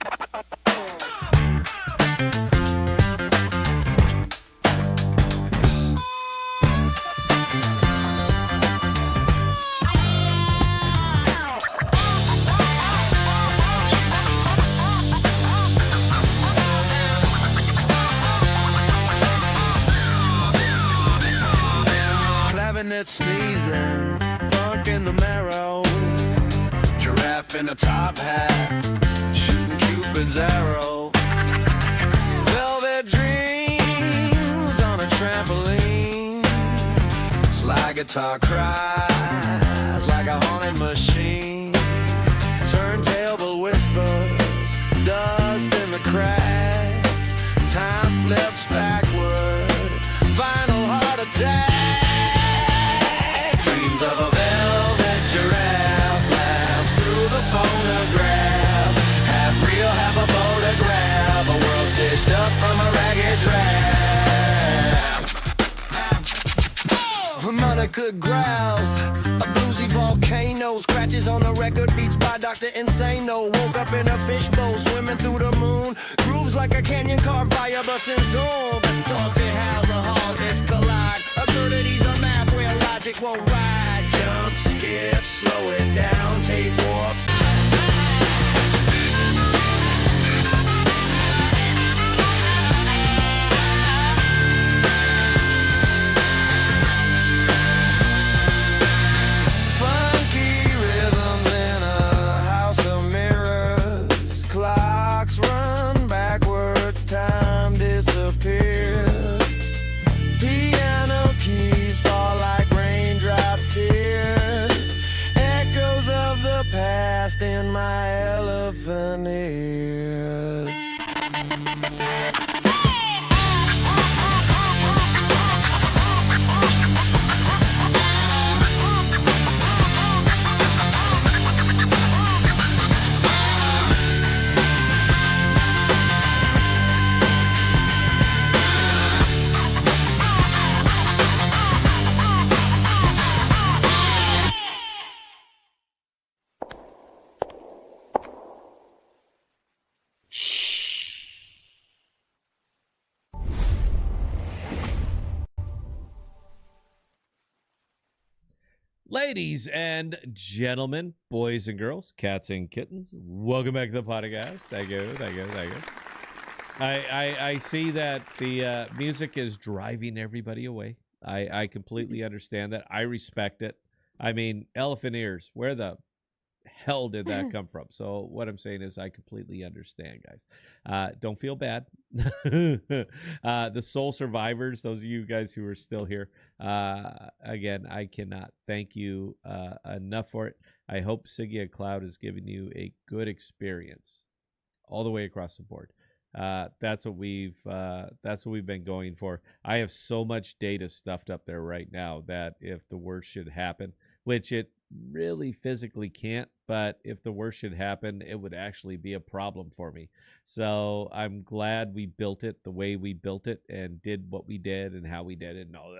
Clavinet sneezing, funk in the marrow, giraffe in a top hat, shooting Cupid's arrow, velvet dreams on a trampoline, slide guitar cries like a haunted machine, turntable whispers, dust in the cracks, time flips backward, vinyl heart attack. Of a velvet giraffe laughs through the phonograph, half real, half a photograph, a world stitched up from a ragged draft. Harmonica growls, a bluesy volcano scratches on the record, beats by Dr. Insano. Woke up in a fishbowl, swimming through the moon, grooves like a canyon carved by a bussin' zoom. Best toss it, how's a hog, it's collide, absurdities a map where logic won't ride. Jump, skip, slow it down, tape warps. Funky rhythms in a house of mirrors. Clocks run backwards, time disappears. Piano keys fall like raindrop tears, echoes of the past in my elephant ears. Ladies and gentlemen, boys and girls, cats and kittens, welcome back to the podcast. Thank you. I see that the music is driving everybody away. I completely understand that. I respect it. I mean, elephant ears. Where the hell did that come from? So what I'm saying is I completely understand, guys. Don't feel bad. The sole survivors, those of you guys who are still here, again, I cannot thank you enough for it. I hope Sigea Cloud has given you a good experience all the way across the board. That's what we've been going for. I have so much data stuffed up there right now that if the worst should happen, which it really physically can't, but if the worst should happen, it would actually be a problem for me. So I'm glad we built it the way we built it and did what we did and how we did it and all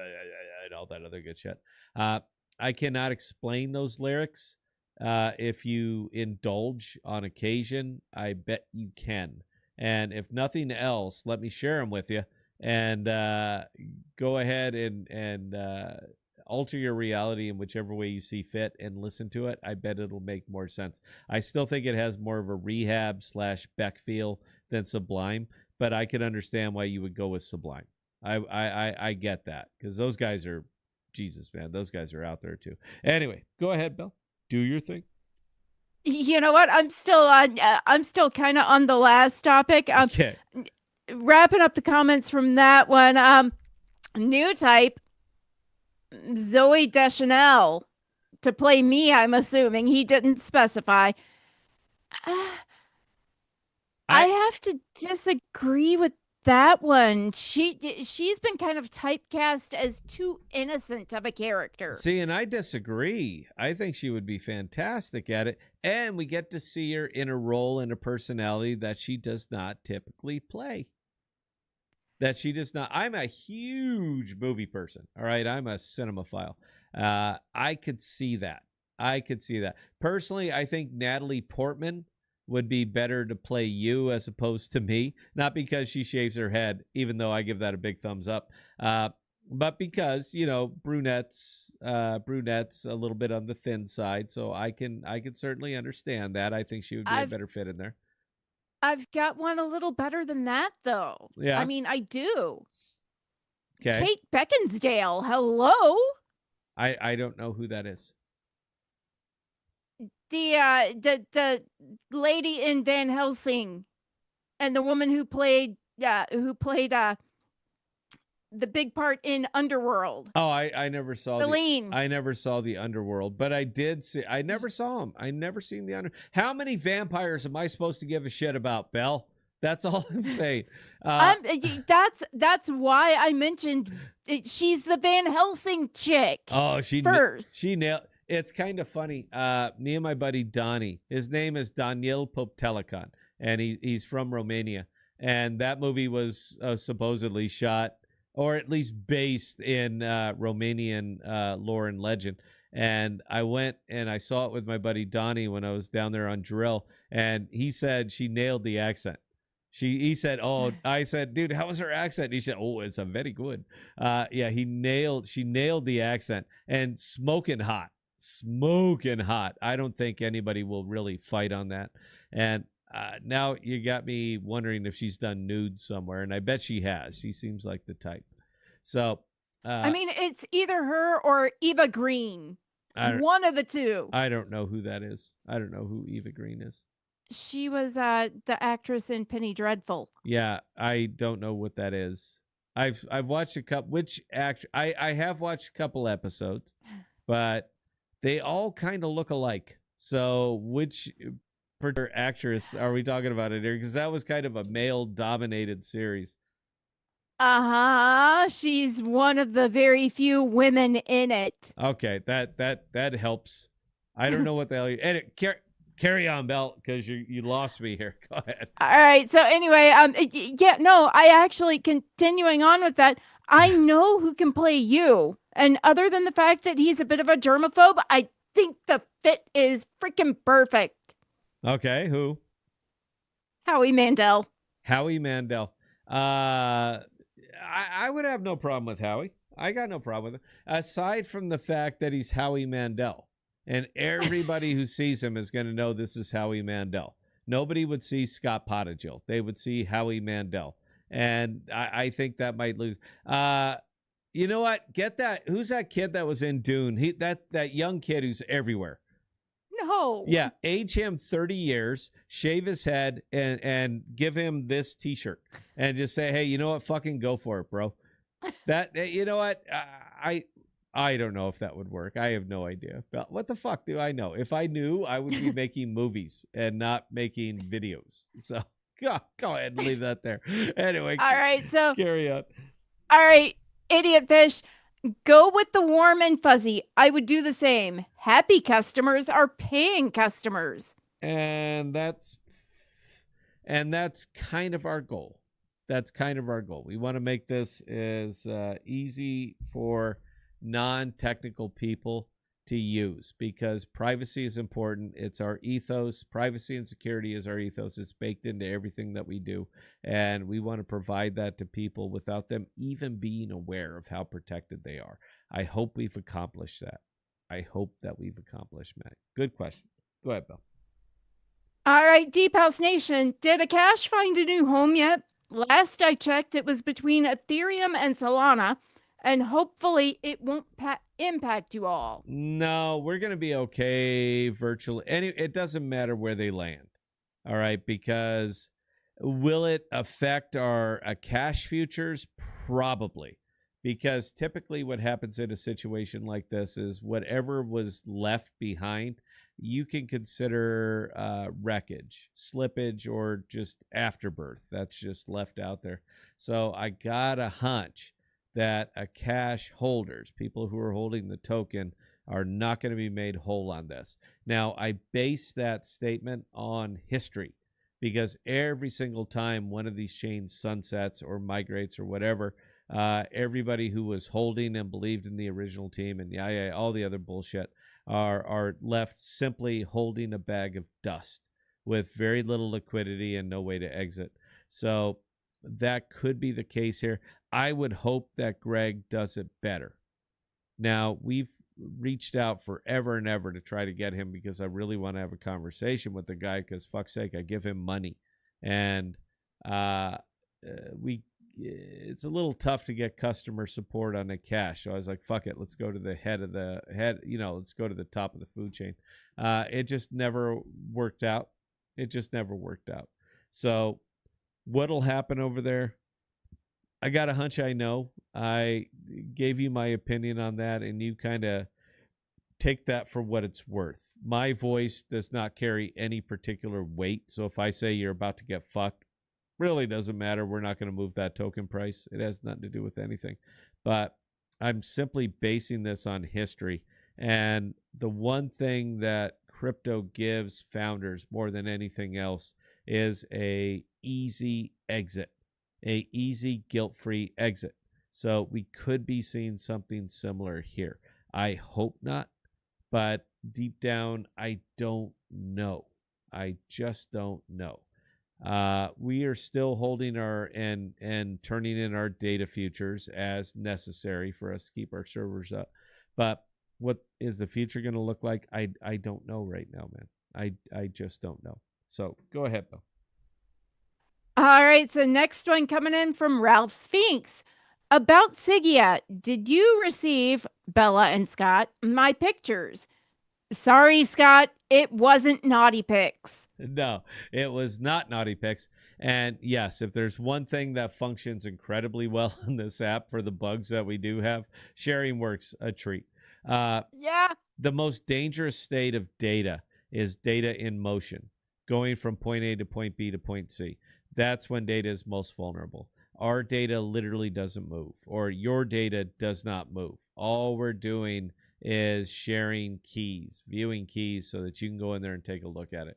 that other good shit. I cannot explain those lyrics. If you indulge on occasion, I bet you can. And if nothing else, let me share them with you and go ahead and alter your reality in whichever way you see fit and listen to it. I bet it'll make more sense. I still think it has more of a rehab / Beck feel than Sublime, but I can understand why you would go with Sublime. I get that because those guys are, Jesus, man, those guys are out there too. Anyway, go ahead, Bill. Do your thing. You know what? I'm still kind of on the last topic. Okay. Wrapping up the comments from that one. New type, Zoe Deschanel to play me. I'm assuming he didn't specify. I have to disagree with that one. She's been kind of typecast as too innocent of a character. See, and I disagree. I think she would be fantastic at it, and we get to see her in a role and a personality that she does not typically play. That she does not. I'm a huge movie person. All right, I'm a cinemaphile. I could see that. Personally, I think Natalie Portman would be better to play you as opposed to me. Not because she shaves her head, even though I give that a big thumbs up. But because, you know, brunettes a little bit on the thin side. So I can certainly understand that. I think she would be a better fit in there. I've got one a little better than that, though. Yeah. I mean, I do. Okay. Kate Beckinsale. Hello. I don't know who that is. The lady in Van Helsing, and the woman who played the big part in Underworld. Oh, I never saw Celine. I never saw the Underworld, but I did see. I never saw him. I never seen the Under. How many vampires am I supposed to give a shit about, Belle? That's all I'm saying. That's why I mentioned she's the Van Helsing chick. Oh, she nailed. It's kind of funny. Me and my buddy Donnie. His name is Daniel Poptelican, and he's from Romania. And that movie was supposedly shot, or at least based in Romanian lore and legend. And I went and I saw it with my buddy Donnie when I was down there on drill, and he said she nailed the accent. He said, "Oh," I said, "Dude, how was her accent?" He said, "Oh, it's a very good." Yeah, she nailed the accent, and smoking hot. I don't think anybody will really fight on that. And now you got me wondering if she's done nude somewhere, and I bet she has. She seems like the type. So, I mean, it's either her or Eva Green. One of the two. I don't know who that is. I don't know who Eva Green is. She was the actress in Penny Dreadful. Yeah, I don't know what that is. I've watched a couple. I have watched a couple episodes, but they all kind of look alike. So which actress are we talking about in here? Because that was kind of a male-dominated series. She's one of the very few women in it. Okay, that helps. I don't know what the hell. And carry on, Belle, because you lost me here. Go ahead. All right. So anyway, I actually, continuing on with that, I know who can play you. And other than the fact that he's a bit of a germaphobe, I think the fit is freaking perfect. Okay, who? Howie Mandel. I would have no problem with Howie. I got no problem with him. Aside from the fact that he's Howie Mandel. And everybody who sees him is going to know this is Howie Mandel. Nobody would see Scott Pottigill. They would see Howie Mandel. And I think that might lose. You know what? Get that. Who's that kid that was in Dune? That young kid who's everywhere. No. Yeah, age him 30 years, shave his head, and give him this T-shirt, and just say, "Hey, you know what? Fucking go for it, bro." That you know what? I don't know if that would work. I have no idea. But what the fuck do I know? If I knew, I would be making movies and not making videos. So go ahead and leave that there. Anyway, All right. So, carry on. all right, idiot fish. Go with the warm and fuzzy. I would do the same. Happy customers are paying customers. And that's kind of our goal. That's kind of our goal. We want to make this as easy for non-technical people to use, because privacy is important. It's our ethos. Privacy and security is our ethos. It's baked into everything that we do, and we want to provide that to people without them even being aware of how protected they are. I hope we've accomplished that. I hope that we've accomplished, Matt. Good question. Go ahead, Bill. All right, Deep House Nation. Did Akash find a new home yet? Last I checked, it was between Ethereum and Solana, and hopefully it won't impact you all. No, we're going to be okay virtually. It doesn't matter where they land. All right, because will it affect our cash futures? Probably. Because typically what happens in a situation like this is whatever was left behind, you can consider wreckage, slippage, or just afterbirth. That's just left out there. So I got a hunch that a cash holders, people who are holding the token, are not going to be made whole on this. Now, I base that statement on history, because every single time one of these chains sunsets or migrates or whatever, everybody who was holding and believed in the original team and all the other bullshit are left simply holding a bag of dust with very little liquidity and no way to exit. So that could be the case here. I would hope that Greg does it better. Now, we've reached out forever and ever to try to get him, because I really want to have a conversation with the guy, because fuck's sake, I give him money. And it's a little tough to get customer support on the cash. So I was like, fuck it, let's go to the head, let's go to the top of the food chain. It just never worked out. So what'll happen over there? I got a hunch I know. I gave you my opinion on that, and you kind of take that for what it's worth. My voice does not carry any particular weight. So if I say you're about to get fucked, really doesn't matter. We're not going to move that token price. It has nothing to do with anything. But I'm simply basing this on history. And the one thing that crypto gives founders more than anything else is a easy exit, a easy guilt-free exit. So we could be seeing something similar here. I hope not, but deep down, I don't know. I just don't know. We are still holding our and turning in our data futures as necessary for us to keep our servers up. But what is the future going to look like? I don't know right now, man. I just don't know. So go ahead, Bill. All right, so next one coming in from Ralph Sphinx. About Sigea, did you receive, Bella and Scott, my pictures? Sorry, Scott, it wasn't naughty pics. No, it was not naughty pics. And yes, if there's one thing that functions incredibly well in this app for the bugs that we do have, sharing works a treat. Yeah. The most dangerous state of data is data in motion, going from point A to point B to point C. That's when data is most vulnerable. Our data literally doesn't move, or your data does not move. All we're doing is sharing keys, viewing keys, so that you can go in there and take a look at it.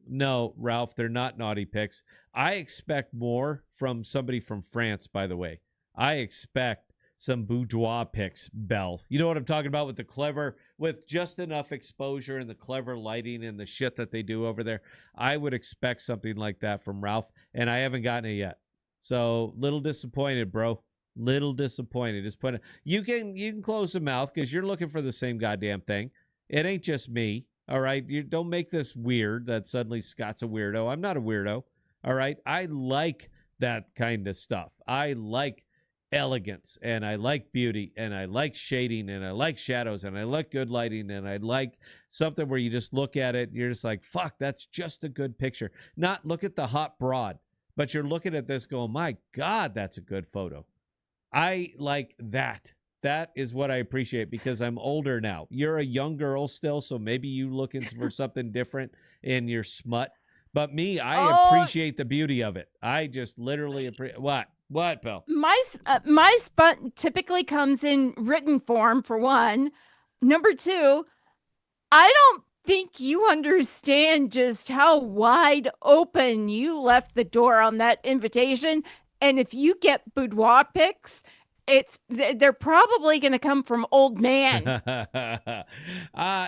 No, Ralph, they're not naughty pics. I expect more from somebody from France, by the way. I expect some boudoir pics, Belle. You know what I'm talking about, with the clever, with just enough exposure and the clever lighting and the shit that they do over there. I would expect something like that from Ralph, and I haven't gotten it yet. So little disappointed, bro. Little disappointed. Just put it. You can close the mouth, because you're looking for the same goddamn thing. It ain't just me. All right. You don't make this weird that suddenly Scott's a weirdo. I'm not a weirdo. All right. I like that kind of stuff. I like elegance, and I like beauty, and I like shading, and I like shadows, and I like good lighting, and I like something where you just look at it and you're just like, fuck, that's just a good picture. Not look at the hot broad, but you're looking at this going, my God, that's a good photo. I like that. That is what I appreciate because I'm older now. You're a young girl still, so maybe you looking for something different in your smut. But me, I appreciate the beauty of it. I just literally appreciate what, Bill? My spot typically comes in written form for one. Number two, I don't think you understand just how wide open you left the door on that invitation. And if you get boudoir pics, they're probably going to come from old man.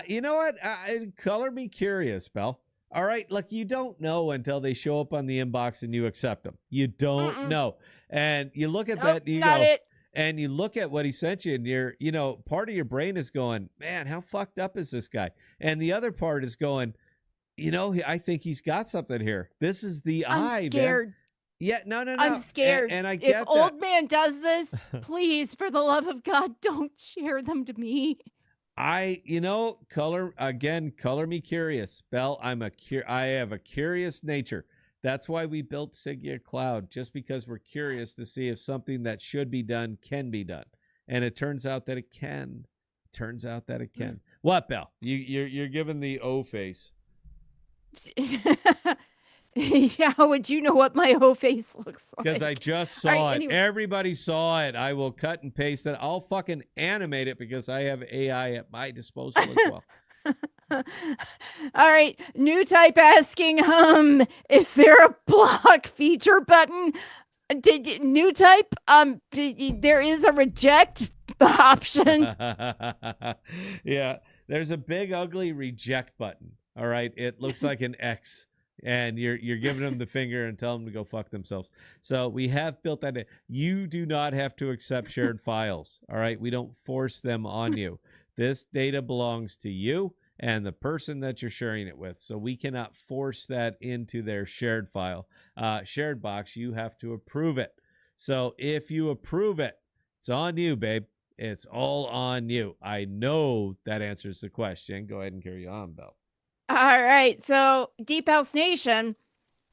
You know what? Color me curious, Belle. All right, like you don't know until they show up on the inbox and you accept them. You don't know, and you look at that, and you go, and you look at what he sent you, and you're, part of your brain is going, man, how fucked up is this guy? And the other part is going, I think he's got something here. This is the I'm scared. Man. Yeah, no. I'm scared. And I get if old man does this, please, for the love of God, don't share them to me. Color me curious, Belle. I have a curious nature. That's why we built Sigea Cloud, just because we're curious to see if something that should be done can be done, and it turns out that it can. What, Belle? You're giving the O face. Yeah, how would you know what my whole face looks like? Because I just saw it. Anyway. Everybody saw it. I will cut and paste it. I'll fucking animate it because I have AI at my disposal as well. All right. New type asking, is there a block feature button? New type? There is a reject option. Yeah, there's a big ugly reject button. All right. It looks like an X. And you're giving them the finger and tell them to go fuck themselves. So we have built that in. You do not have to accept shared files. All right. We don't force them on you. This data belongs to you and the person that you're sharing it with. So we cannot force that into their shared file. Shared box, you have to approve it. So if you approve it, it's on you, babe. It's all on you. I know that answers the question. Go ahead and carry on, Belle. All right. So, Deep House Nation,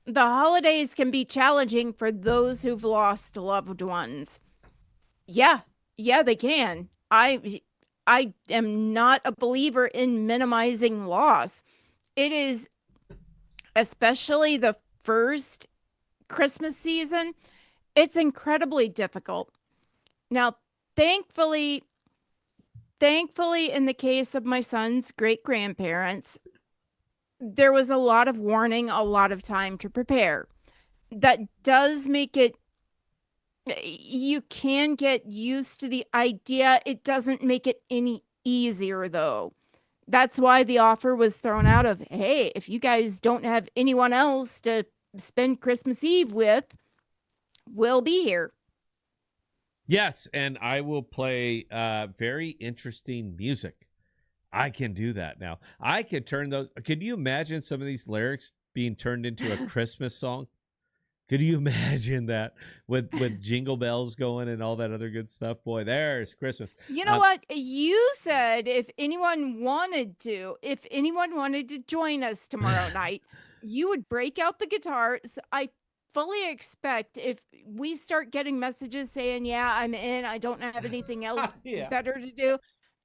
the holidays can be challenging for those who've lost loved ones. Yeah, they can. I am not a believer in minimizing loss. It is, especially the first Christmas season, it's incredibly difficult. Now, thankfully, in the case of my son's great-grandparents, there was a lot of warning, a lot of time to prepare. That does make it, you can get used to the idea. It doesn't make it any easier, though. That's why the offer was thrown out of, hey, if you guys don't have anyone else to spend Christmas Eve with, we'll be here. Yes, and I will play very interesting music. I can do that now. I could turn those. Could you imagine some of these lyrics being turned into a Christmas song? Could you imagine that with jingle bells going and all that other good stuff? Boy, there's Christmas. You know what? You said if anyone wanted to join us tomorrow night, you would break out the guitars. I fully expect if we start getting messages saying, yeah, I'm in, I don't have anything else better to do,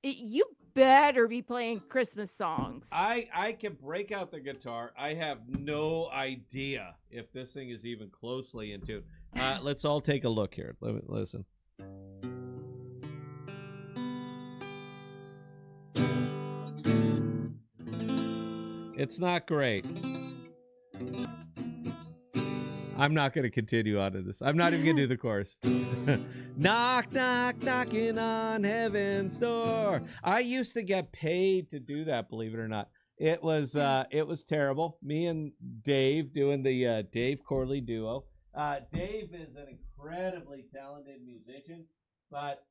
you better be playing Christmas songs. I can break out the guitar. I have no idea if this thing is even closely in tune. Let's all take a look here. Listen. It's not great. I'm not going to continue on to this. I'm not even going to do the chorus. Knock, knock, knocking on heaven's door. I used to get paid to do that, believe it or not. It was terrible. Me and Dave doing the Dave Corley duo. Dave is an incredibly talented musician, but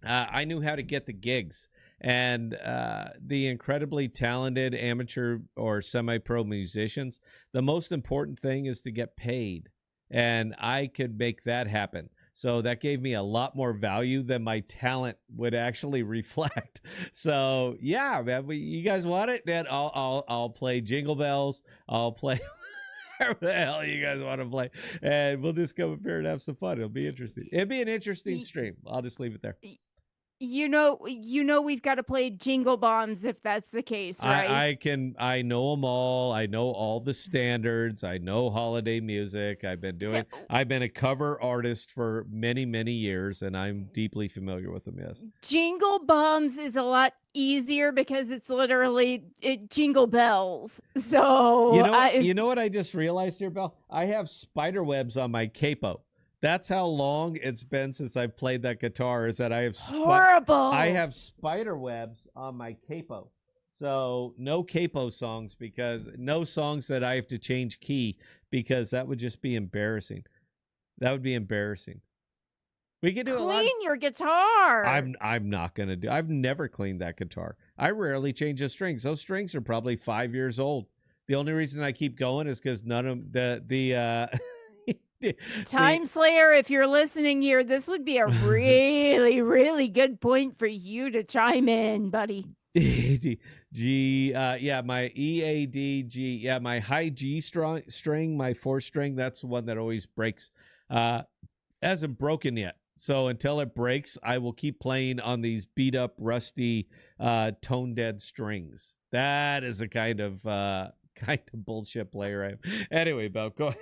I knew how to get the gigs. And the incredibly talented amateur or semi-pro musicians, the most important thing is to get paid. And I could make that happen. So that gave me a lot more value than my talent would actually reflect. So yeah, man, you guys want it? Man, I'll play Jingle Bells. I'll play whatever the hell you guys want to play, and we'll just come up here and have some fun. It'll be interesting. It'd be an interesting stream. I'll just leave it there. We've got to play Jingle Bombs if that's the case, right? I know them all. I know all the standards. I know holiday music. I've been a cover artist for many, many years, and I'm deeply familiar with them. Yes. Jingle Bombs is a lot easier because it's literally jingle bells. So you know what I just realized here, Belle? I have spider webs on my capo. That's how long it's been since I've played that guitar. Is that I have horrible. I have spider webs on my capo. So no capo songs, because no songs that I have to change key, because that would just be embarrassing. That would be embarrassing. We could do clean your guitar. I'm not gonna do. I've never cleaned that guitar. I rarely change the strings. Those strings are probably 5 years old. The only reason I keep going is because none of the Time Slayer, if you're listening here, this would be a really, really good point for you to chime in, buddy. Yeah, my EAD yeah, my high G string, my 4th string, that's the one that always breaks. Hasn't broken yet. So until it breaks, I will keep playing on these beat up, rusty, tone dead strings. That is the kind of bullshit player I am. Anyway, Belle, go ahead.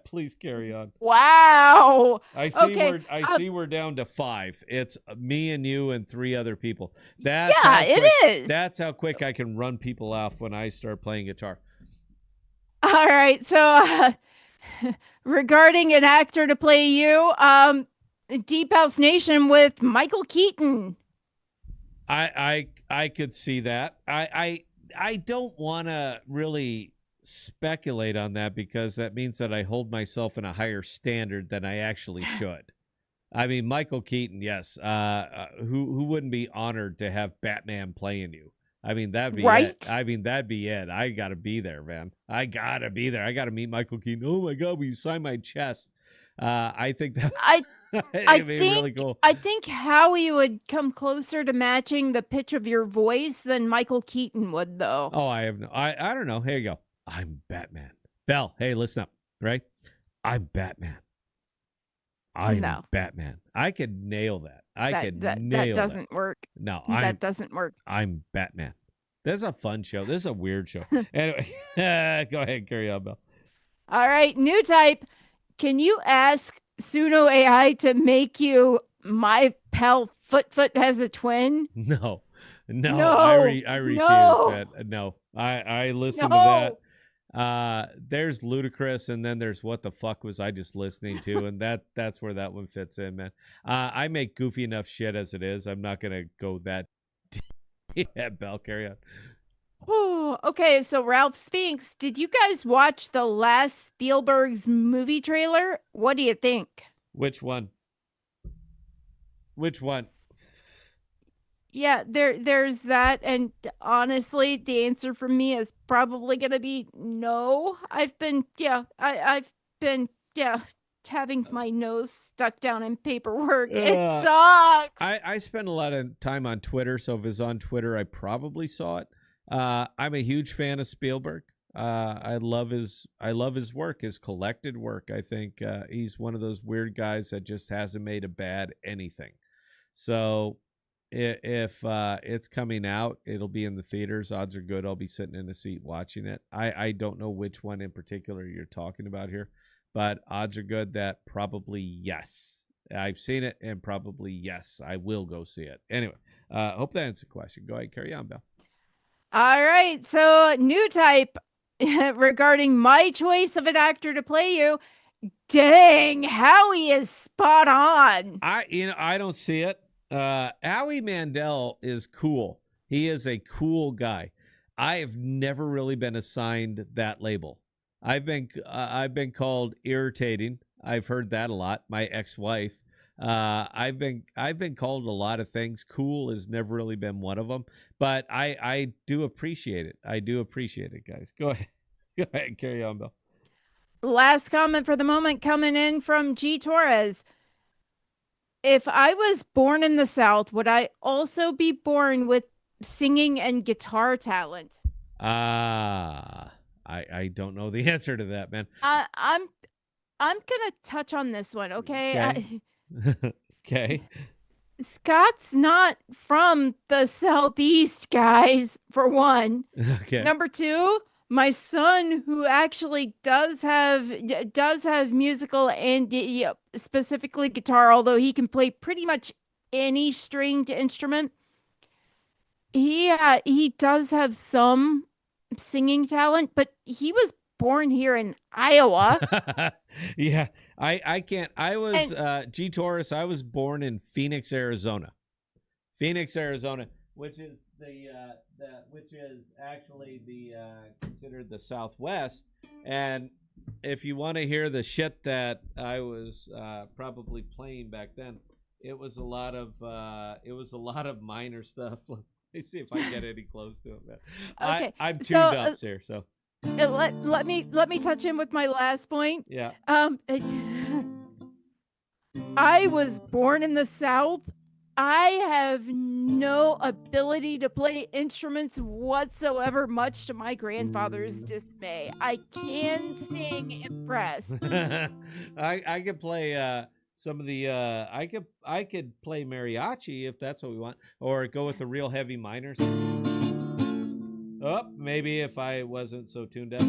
Please carry on. Wow. I see we're down to 5. It's me and you and 3 other people. It is. That's how quick I can run people off when I start playing guitar. All right. So regarding an actor to play you, Deep House Nation with Michael Keaton. I could see that. I don't want to really speculate on that, because that means that I hold myself in a higher standard than I actually should. I mean, Michael Keaton, yes. Who wouldn't be honored to have Batman playing you? I mean, that'd be right. It. I mean, that'd be it. I gotta be there, man. I gotta be there. I gotta meet Michael Keaton. Oh my God, will you sign my chest? I think that it'd be really cool. I think Howie would come closer to matching the pitch of your voice than Michael Keaton would, though. Oh, I don't know. Here you go. I'm Batman. Belle, hey, listen up, right? I'm Batman. I'm Batman. I could nail that. That doesn't work. No, that doesn't work. I'm Batman. This is a fun show. This is a weird show. Anyway, go ahead, carry on, Belle. All right, new type. Can you ask Suno AI to make you my pal Foot has a twin? No. I refuse that. No, I listen to that. There's Ludacris, and then there's What the Fuck Was I Just Listening To, and that's where that one fits in, man. I make goofy enough shit as it is. I'm not gonna go that yeah, Belle, carry on. Oh, okay. So Ralph Spinks, did you guys watch the last Spielberg's movie trailer? What do you think? Which one? Yeah, there's that, and honestly, the answer from me is probably gonna be no. I've been having my nose stuck down in paperwork. It sucks. I spend a lot of time on Twitter, so if it's on Twitter, I probably saw it. I'm a huge fan of Spielberg. I love his work, his collected work. I think he's one of those weird guys that just hasn't made a bad anything. So if it's coming out, it'll be in the theaters. Odds are good I'll be sitting in the seat watching it. I don't know which one in particular you're talking about here, but odds are good that probably yes. I've seen it, and probably yes, I will go see it. Anyway, hope that answers the question. Go ahead, carry on, Belle. All right, so new type regarding my choice of an actor to play you. Dang, Howie is spot on. I don't see it. Howie Mandel is cool. He is a cool guy. I have never really been assigned that label. I've been called irritating. I've heard that a lot. My ex-wife. I've been called a lot of things. Cool has never really been one of them, but I do appreciate it. I do appreciate it, guys. Go ahead, carry on, Bill. Last comment for the moment coming in from G Torres. If I was born in the South, would I also be born with singing and guitar talent? Ah, I don't know the answer to that, man. I, I'm I'm gonna touch on this one, okay? Okay. Okay. Scott's not from the Southeast, guys, for one. Okay. Number two, my son, who actually does have musical and specifically guitar, although he can play pretty much any stringed instrument, he does have some singing talent, but he was born here in Iowa. Yeah, I can't. I was And G Taurus. I was born in Phoenix, Arizona. Phoenix, Arizona, which is which is actually the considered the Southwest. And if you want to hear the shit that I was probably playing back then, it was a lot of minor stuff. Let me see if I get any close to it, man. okay, I'm so tuned up here, so let me touch in with my last point. yeah. I was born in the South. I have no ability to play instruments whatsoever, much to my grandfather's dismay. I can sing if pressed. I could play some of the I could play mariachi if that's what we want, or go with the real heavy minors. Oh, maybe if I wasn't so tuned up.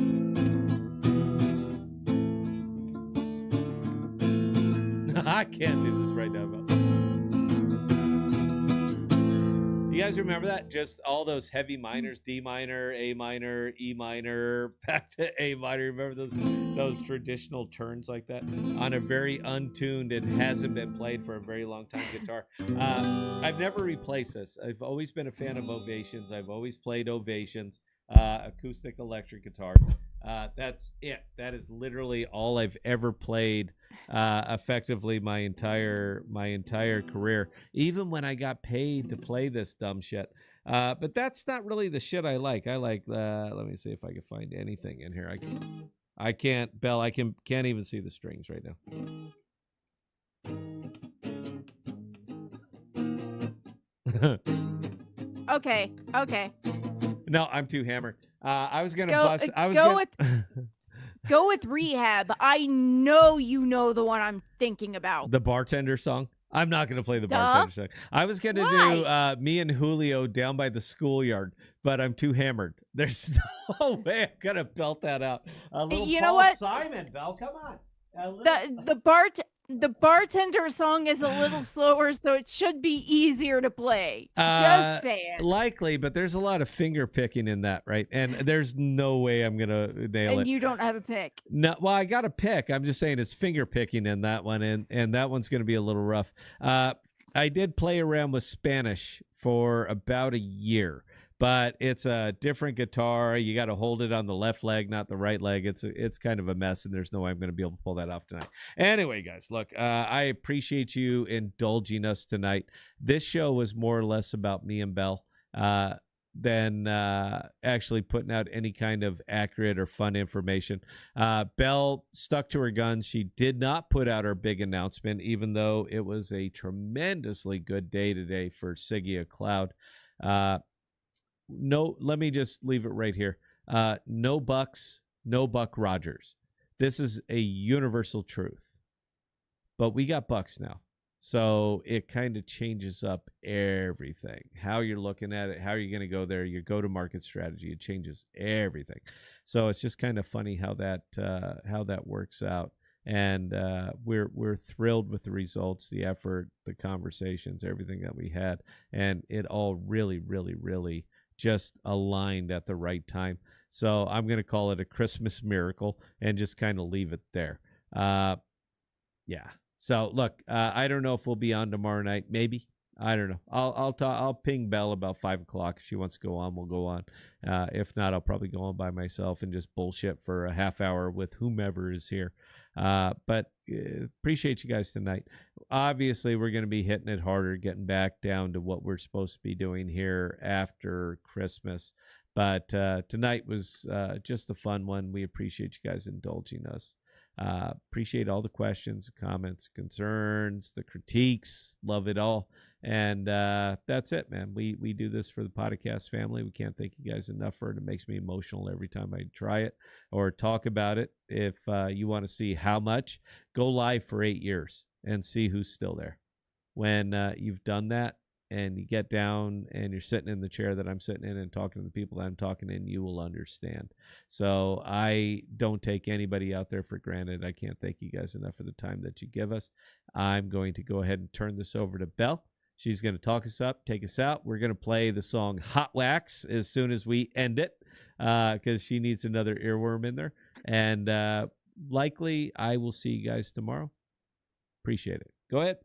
I can't do this right now, Bill. You guys remember that? Just all those heavy minors, D minor, A minor, E minor, back to A minor. Remember those traditional turns like that on a very untuned and hasn't been played for a very long time guitar. I've never replaced this. I've always been a fan of ovations. I've always played ovations, acoustic electric guitar. That's it. That is literally all I've ever played effectively my entire career, even when I got paid to play this dumb shit. But that's not really the shit I like. I like let me see if I can find anything in here. I can't, Bell, can't even see the strings right now. Okay, okay. No, I'm too hammered. I was gonna Go, bust. I was go gonna. with go with Rehab. I know you know the one I'm thinking about. The bartender song. I'm not going to play the Duh. bartender song. I was going to Why? do me and Julio down by the schoolyard, but I'm too hammered. There's no way I'm going to belt that out. A little You Paul know what? Simon, Bell, come on. The bartender song is a little slower, so it should be easier to play. Uh, Just saying. Likely, but there's a lot of finger picking in that, right? And there's no way I'm going to nail And it. you don't have a pick. No, well, I got a pick. I'm just saying it's finger picking in that one, and that one's going to be a little rough. I did play around with Spanish for about a year, but it's a different guitar. You got to hold it on the left leg, not the right leg. It's kind of a mess, and there's no way I'm going to be able to pull that off tonight. Anyway, guys, look, I appreciate you indulging us tonight. This show was more or less about me and Bell. Than actually putting out any kind of accurate or fun information. Belle stuck to her guns. She did not put out her big announcement, even though it was a tremendously good day today for Sigea Cloud. No, let me just leave it right here. No Bucks, no Buck Rogers. This is a universal truth. But we got Bucks now. So it kind of changes up everything. How you're looking at it, how you're going to go there, your go-to-market strategy, it changes everything. So it's just kind of funny how that works out. And we're thrilled with the results, the effort, the conversations, everything that we had, and it all really, really, really just aligned at the right time. So I'm going to call it a Christmas miracle and just kind of leave it there. Yeah. So look, I don't know if we'll be on tomorrow night. Maybe. I don't know. I'll ping Belle about 5:00 if she wants to go on. We'll go on. If not, I'll probably go on by myself and just bullshit for a half hour with whomever is here. But appreciate you guys tonight. Obviously, we're going to be hitting it harder, getting back down to what we're supposed to be doing here after Christmas. But tonight was just a fun one. We appreciate you guys indulging us. Appreciate all the questions, comments, concerns, the critiques. Love it all. And that's it, man. We do this for the podcast family. We can't thank you guys enough for it. It makes me emotional every time I try it or talk about it. If you want to see how much, go live for 8 years and see who's still there. When you've done that and you get down and you're sitting in the chair that I'm sitting in and talking to the people that I'm talking in, you will understand. So I don't take anybody out there for granted. I can't thank you guys enough for the time that you give us. I'm going to go ahead and turn this over to Belle. She's going to talk us up, take us out. We're going to play the song Hot Wax as soon as we end it because she needs another earworm in there. And likely I will see you guys tomorrow. Appreciate it. Go ahead.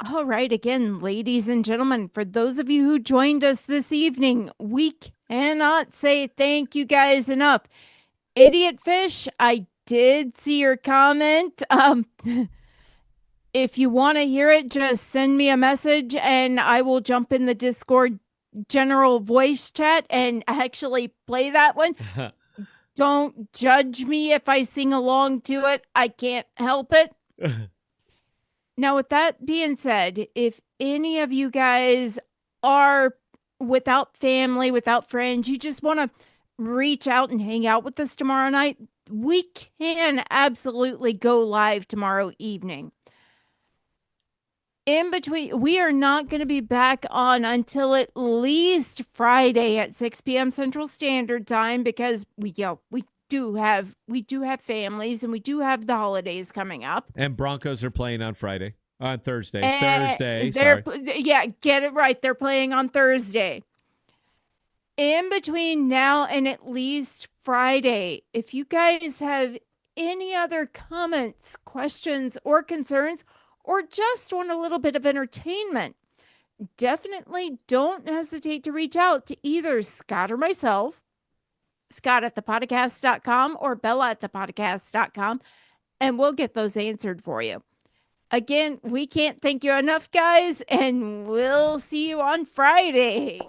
All right. Again, ladies and gentlemen, for those of you who joined us this evening, we cannot say thank you guys enough. Idiot Fish, I did see your comment. If you want to hear it, just send me a message and I will jump in the Discord general voice chat and actually play that one. Don't judge me if I sing along to it. I can't help it. Now, with that being said, if any of you guys are without family, without friends, you just want to reach out and hang out with us tomorrow night, we can absolutely go live tomorrow evening. In between, we are not going to be back on until at least Friday at 6 p.m. Central Standard Time because we do have families and we do have the holidays coming up. And Broncos are playing on Thursday. Sorry. Yeah, get it right. They're playing on Thursday. In between now and at least Friday, if you guys have any other comments, questions, or concerns, or just want a little bit of entertainment, definitely don't hesitate to reach out to either Scott or myself, Scott@thepodcast.com or Bella@thepodcast.com, and we'll get those answered for you. Again, we can't thank you enough, guys, and we'll see you on Friday.